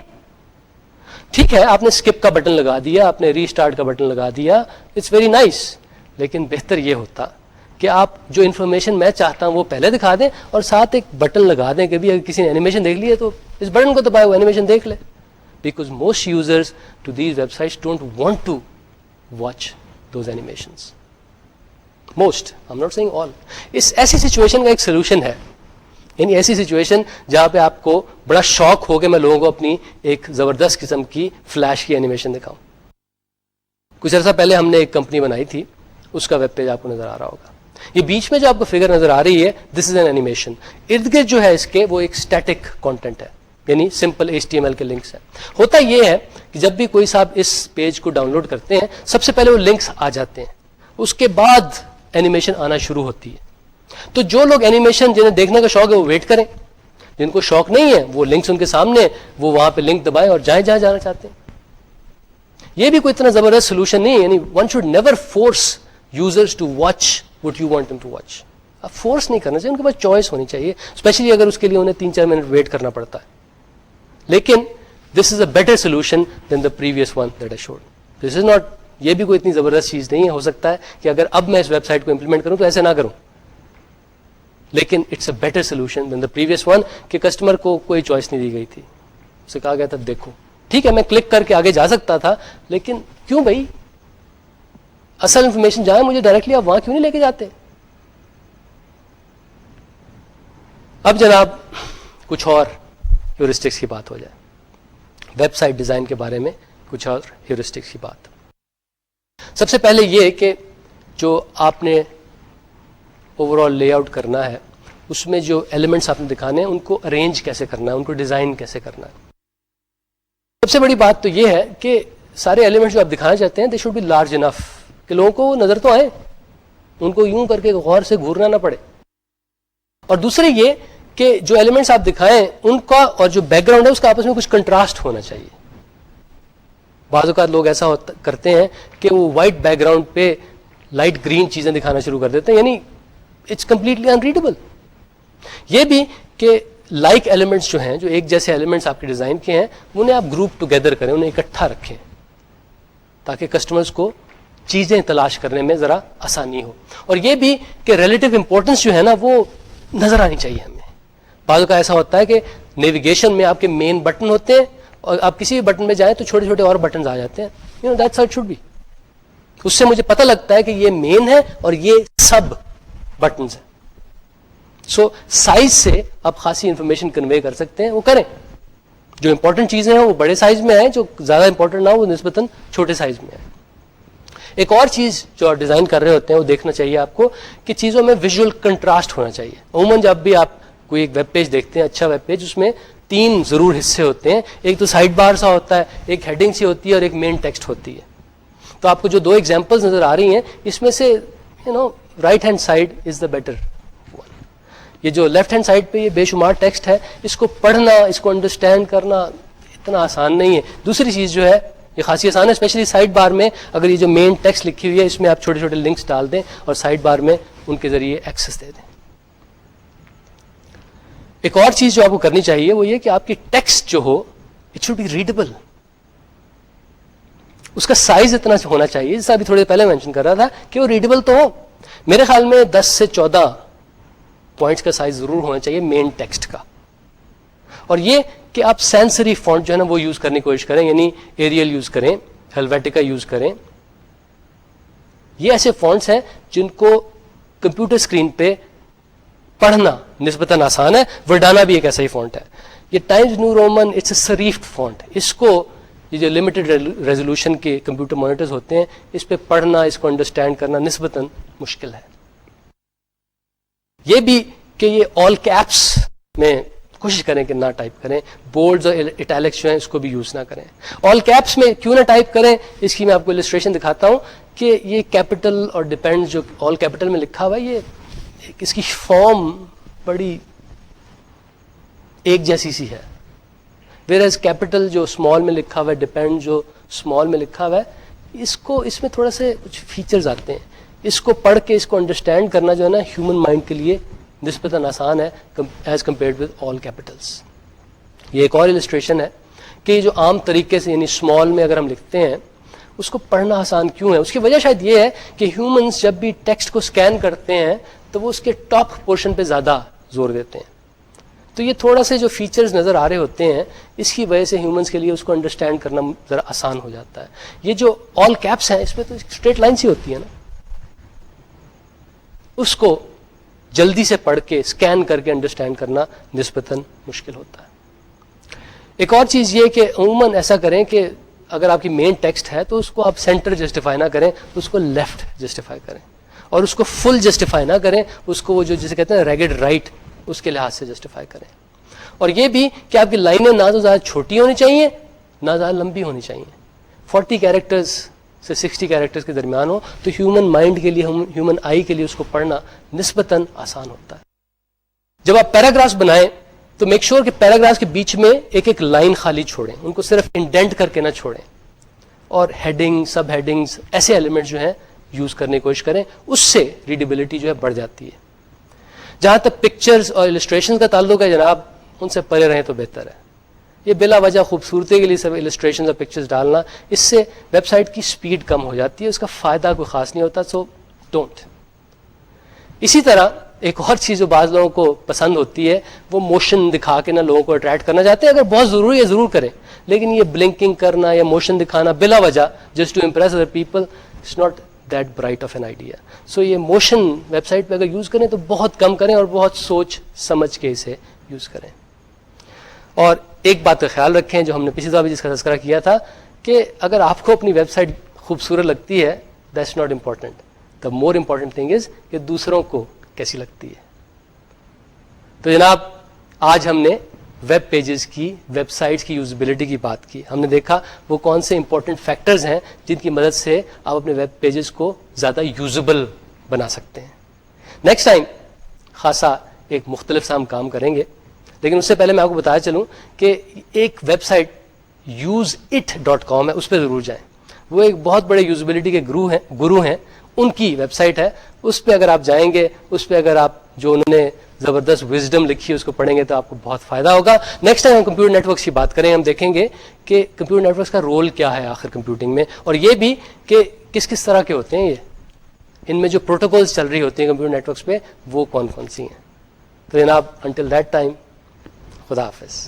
ٹھیک ہے, آپ نے اسکپ کا بٹن لگا دیا, آپ نے ری اسٹارٹ کا بٹن لگا دیا, اٹس ویری نائس, لیکن بہتر یہ ہوتا کہ آپ جو انفارمیشن میں چاہتا ہوں وہ پہلے دکھا دیں اور ساتھ ایک بٹن لگا دیں کہ بھی اگر کسی نے اینیمیشن دیکھ لی ہے تو اس بٹن کو دبائے وہ اینیمیشن دیکھ لے. Because most users to these websites don't want to watch those animations. Most, I am not saying all. اس ایسی سچویشن کا ایک سولوشن ہے, یعنی ایسی سچویشن جہاں پہ آپ کو بڑا شوق ہو کہ میں لوگوں کو اپنی ایک زبردست قسم کی فلیش کی اینیمیشن دکھاؤں. کچھ عرصہ پہلے ہم نے ایک کمپنی بنائی تھی, اس کا ویب پیج آپ کو نظر آ رہا ہوگا. یہ بیچ میں جو آپ کو فگر نظر آ رہی ہے دس از این اینیمیشن. ارد گرد جو ہے اس کے وہ ایک اسٹیٹک کانٹینٹ ہے, یعنی سمپل HTML کے لنکس ہیں. ہوتا یہ ہے کہ جب بھی کوئی صاحب اس پیج کو ڈاؤن لوڈ کرتے ہیں سب سے پہلے وہ لنکس آ جاتے ہیں, اس کے بعد اینیمیشن آنا شروع ہوتی ہے. تو جو لوگ اینیمیشن جنہیں دیکھنے کا شوق ہے وہ ویٹ کریں, جن کو شوق نہیں ہے وہ لنکس ان کے سامنے, وہ وہاں پہ لنک دبائیں اور جائیں جہاں جانا چاہتے ہیں. یہ بھی کوئی اتنا زبردست سولوشن نہیں ہے, یعنی one should never force users to watch what you want them to watch. آپ فورس نہیں کرنا چاہیے, ان کے پاس چوائس ہونی چاہیے, اسپیشلی اگر اس کے لیے انہیں 3-4 منٹ ویٹ کرنا پڑتا ہے. لیکن this is a better solution than the previous one that I showed. This is not, یہ بھی کوئی اتنی زبردست چیز نہیں ہے. ہو سکتا ہے کہ اگر اب میں اس ویب سائٹ کو امپلیمنٹ کروں تو ایسے نہ کروں, لیکن it's a better solution than the previous one کہ کسٹمر کو کوئی چوائس نہیں دی گئی تھی, اسے کہا گیا تھا دیکھو. ٹھیک ہے میں کلک کر کے آگے جا سکتا تھا, لیکن کیوں بھائی, اصل انفارمیشن جہاں مجھے ڈائریکٹلی آپ وہاں کیوں نہیں لے کے جاتے؟ اب جناب کچھ اور ہیورسٹکس کی بات ہو جائے, ویب سائٹ ڈیزائن کے بارے میں کچھ اور ہیورسٹکس کی بات. سب سے پہلے یہ کہ جو آپ نے اوور آل لے آؤٹ کرنا ہے اس میں جو ایلیمنٹس آپ نے دکھانے ہیں ان کو ارینج کیسے کرنا ہے, ان کو ڈیزائن کیسے کرنا ہے. سب سے بڑی بات تو یہ ہے کہ سارے ایلیمنٹس جو آپ دکھانا چاہتے ہیں they should be large enough کہ لوگوں کو نظر تو آئے, ان کو یوں کر کے غور سے گھورنا نہ پڑے. اور دوسرے یہ کہ جو ایلیمنٹس آپ دکھائیں ان کا اور جو بیک گراؤنڈ ہے اس کا آپس میں کچھ کنٹراسٹ ہونا چاہیے. بعض اوقات لوگ ایسا کرتے ہیں کہ وہ وائٹ بیک گراؤنڈ پہ لائٹ گرین چیزیں دکھانا شروع کر دیتے ہیں, یعنی اٹس کمپلیٹلی انریڈیبل. یہ بھی کہ لائک ایلیمنٹس جو ہیں, جو ایک جیسے ایلیمنٹس آپ کے ڈیزائن کے ہیں, انہیں آپ گروپ ٹوگیدر کریں, انہیں اکٹھا رکھیں تاکہ کسٹمرز کو چیزیں تلاش کرنے میں ذرا آسانی ہو. اور یہ بھی کہ ریلیٹو امپورٹنس جو ہے نا وہ نظر آنی چاہیے ہمیں. بعض کا ایسا ہوتا ہے کہ نیویگیشن میں آپ کے مین بٹن ہوتے ہیں اور آپ کسی بھی بٹن میں جائیں تو چھوٹے چھوٹے اور بٹنز آ جاتے ہیں. You know that's how it should be. اس سے مجھے پتہ لگتا ہے کہ یہ مین ہے اور یہ سب بٹنز ہیں. سو سائز سے آپ خاصی انفارمیشن کنوے کر سکتے ہیں, وہ کریں. جو امپورٹنٹ چیزیں ہیں وہ بڑے سائز میں ہیں, جو زیادہ امپورٹنٹ نہ ہو وہ نسبتاً چھوٹے سائز میں ہیں. ایک اور چیز جو آپ ڈیزائن کر رہے ہوتے ہیں وہ دیکھنا چاہیے آپ کو کہ چیزوں میں ویژول کنٹراسٹ ہونا چاہیے. عموماً جب بھی آپ کوئی ایک ویب پیج دیکھتے ہیں, اچھا ویب پیج, اس میں 3 ضرور حصے ہوتے ہیں. ایک تو سائڈ بار سا ہوتا ہے, ایک ہیڈنگ سی ہوتی ہے اور ایک مین ٹیکسٹ ہوتی ہے. تو آپ کو جو 2 ایگزامپلز نظر آ رہی ہیں اس میں سے right hand side is the better one. یہ جو لیفٹ ہینڈ سائڈ پہ یہ بے شمار ٹیکسٹ ہے, اس کو پڑھنا, اس کو انڈرسٹینڈ کرنا اتنا آسان نہیں ہے. دوسری چیز جو ہے یہ خاصی آسان ہے, اسپیشلی سائڈ بار میں اگر یہ جو مین ٹیکسٹ لکھی ہوئی ہے اس میں آپ چھوٹے چھوٹے لنکس ڈال دیں اور سائڈ بار میں ان کے ذریعے ایکسس دے دیں. ایک اور چیز جو آپ کو کرنی چاہیے وہ یہ کہ آپ کی ٹیکسٹ جو ہو اٹ شوڈ بی ریڈیبل. اس کا سائز اتنا ہونا چاہیے, جیسا ابھی تھوڑے پہلے مینشن کر رہا تھا کہ وہ ریڈیبل تو ہو. میرے خیال میں 10 سے 14 پوائنٹس کا سائز ضرور ہونا چاہیے مین ٹیکسٹ کا. اور یہ کہ آپ سینسری فونٹ جو ہے نا وہ یوز کرنے کی کوشش کریں, یعنی ایریل یوز کریں, ہیلویٹیکا یوز کریں. یہ ایسے فونٹس ہیں جن کو کمپیوٹر اسکرین پہ پڑھنا نسبتاً آسان ہے. ورڈانا بھی ایک ایسا ہی فونٹ ہے. یہ Times New Roman it's a serifed font. اس کو یہ جو لمیٹڈ ریزولوشن کے کمپیوٹر مانیٹرز ہوتے ہیں اس پہ پڑھنا, اس کو انڈرسٹینڈ کرنا نسبتاً مشکل ہے. یہ بھی کہ یہ آل کیپس میں کوشش کریں کہ نہ ٹائپ کریں. بولڈز اور اٹیلکس جو ہیں اس کو بھی یوز نہ کریں. آل کیپس میں کیوں نہ ٹائپ کریں, اس کی میں آپ کو السٹریشن دکھاتا ہوں کہ یہ کیپٹل اور ڈیپینڈ جو آل کیپٹل میں لکھا ہوا ہے یہ اس کی فارم بڑی ایک جیسی سی ہے. ویئر ایز کیپٹل جو اسمال میں لکھا ہوا ہے, ڈپینڈ جو اسمال میں لکھا ہوا ہے, اس میں تھوڑا سے کچھ فیچرز آتے ہیں. اس کو پڑھ کے اس کو انڈرسٹینڈ کرنا جو ہے نا ہیومن مائنڈ کے لیے نسبتاً آسان ہے as compared with all capitals. یہ ایک اور السٹریشن ہے کہ جو عام طریقے سے یعنی اسمال میں اگر ہم لکھتے ہیں اس کو پڑھنا آسان کیوں ہے. اس کی وجہ شاید یہ ہے کہ ہیومنس جب بھی ٹیکسٹ کو اسکین کرتے ہیں تو وہ اس کے ٹاپ پورشن پہ زیادہ زور دیتے ہیں. تو یہ تھوڑا سے جو فیچرز نظر آ رہے ہوتے ہیں اس کی وجہ سے ہیومنس کے لیے اس کو انڈرسٹینڈ کرنا ذرا آسان ہو جاتا ہے. یہ جو آل کیپس ہیں اس میں تو اسٹریٹ لائنس ہی ہوتی ہے نا, اس کو جلدی سے پڑھ کے اسکین کر کے انڈرسٹینڈ کرنا نسبتاً مشکل ہوتا ہے. ایک اور چیز یہ کہ عموماً ایسا کریں کہ اگر آپ کی مین ٹیکسٹ ہے تو اس کو آپ سینٹر جسٹیفائی نہ کریں, اس کو لیفٹ جسٹیفائی کریں, اور اس کو فل جسٹیفائی نہ کریں, اس کو وہ جو جسے کہتے ہیں ریگڈ رائٹ اس کے لحاظ سے جسٹیفائی کریں. اور یہ بھی کہ آپ کی لائنیں نہ تو زیادہ چھوٹی ہونی چاہیے نہ زیادہ لمبی ہونی چاہیے. 40 کیریکٹرز سے 60 کیریکٹرز کے درمیان ہو تو ہیومن مائنڈ کے لیے, ہیومن آئی کے لیے اس کو پڑھنا نسبتاً آسان ہوتا ہے. جب آپ پیراگرافس بنائیں تو میک شیور کہ پیراگراف کے بیچ میں ایک ایک لائن خالی چھوڑیں, ان کو صرف انڈینٹ کر کے نہ چھوڑیں, اور ہیڈنگ, سب ہیڈنگز, ایسے ایلیمنٹ جو ہیں یوز کرنے کی کوشش کریں. اس سے ریڈیبلٹی جو ہے بڑھ جاتی ہے. جہاں تک پکچرز اور السٹریشن کا تعلق ہے جناب, ان سے پرے رہیں تو بہتر ہے. یہ بلا وجہ خوبصورتی کے لیے سب السٹریشن اور پکچرز ڈالنا, اس سے ویب سائٹ کی سپیڈ کم ہو جاتی ہے, اس کا فائدہ کوئی خاص نہیں ہوتا, سو ڈونٹ. اسی طرح ایک اور چیز جو بعض لوگوں کو پسند ہوتی ہے وہ موشن دکھا کے نا لوگوں کو اٹریکٹ کرنا چاہتے ہیں. اگر بہت ضروری ہے ضرور کریں, لیکن یہ بلنکنگ کرنا یا موشن دکھانا بلا وجہ just to impress other people it's not that bright of an idea. So یہ موشن ویب سائٹ پہ اگر یوز کریں تو بہت کم کریں اور بہت سوچ سمجھ کے اسے یوز کریں. اور ایک بات کا خیال رکھیں جو ہم نے پچھلی دفعہ بھی جس کا تذکرہ کیا تھا کہ اگر آپ کو اپنی ویب سائٹ خوبصورت لگتی ہے that's not important. The more important thing is کہ دوسروں کو کیسی لگتی ہے. تو جناب آج ہم نے ویب پیجز کی, ویب سائٹس کی یوزبلٹی کی بات کی. ہم نے دیکھا وہ کون سے امپورٹنٹ فیکٹرز ہیں جن کی مدد سے آپ اپنے ویب پیجز کو زیادہ یوزبل بنا سکتے ہیں. نیکسٹ ٹائم خاصا ایک مختلف سا ہم کام کریں گے, لیکن اس سے پہلے میں آپ کو بتایا چلوں کہ ایک ویب سائٹ useIt.com ہے, اس پہ ضرور جائیں. وہ ایک بہت بڑے یوزبلٹی کے گرو ہیں, ان کی ویب سائٹ ہے. اس پہ اگر آپ جائیں گے, اس پہ اگر آپ جو انہوں نے زبردست وزڈم لکھی ہے اس کو پڑھیں گے تو آپ کو بہت فائدہ ہوگا. نیکسٹ ٹائم ہم کمپیوٹر نیٹورکس کی بات کریں, ہم دیکھیں گے کہ کمپیوٹر نیٹورکس کا رول کیا ہے آخر کمپیوٹنگ میں, اور یہ بھی کہ کس کس طرح کے ہوتے ہیں, یہ ان میں جو پروٹوکولز چل رہی ہوتی ہیں کمپیوٹر نیٹورکس پہ وہ کون کون سی ہیں. تو جناب انٹل دیٹ ٹائم خدا حافظ.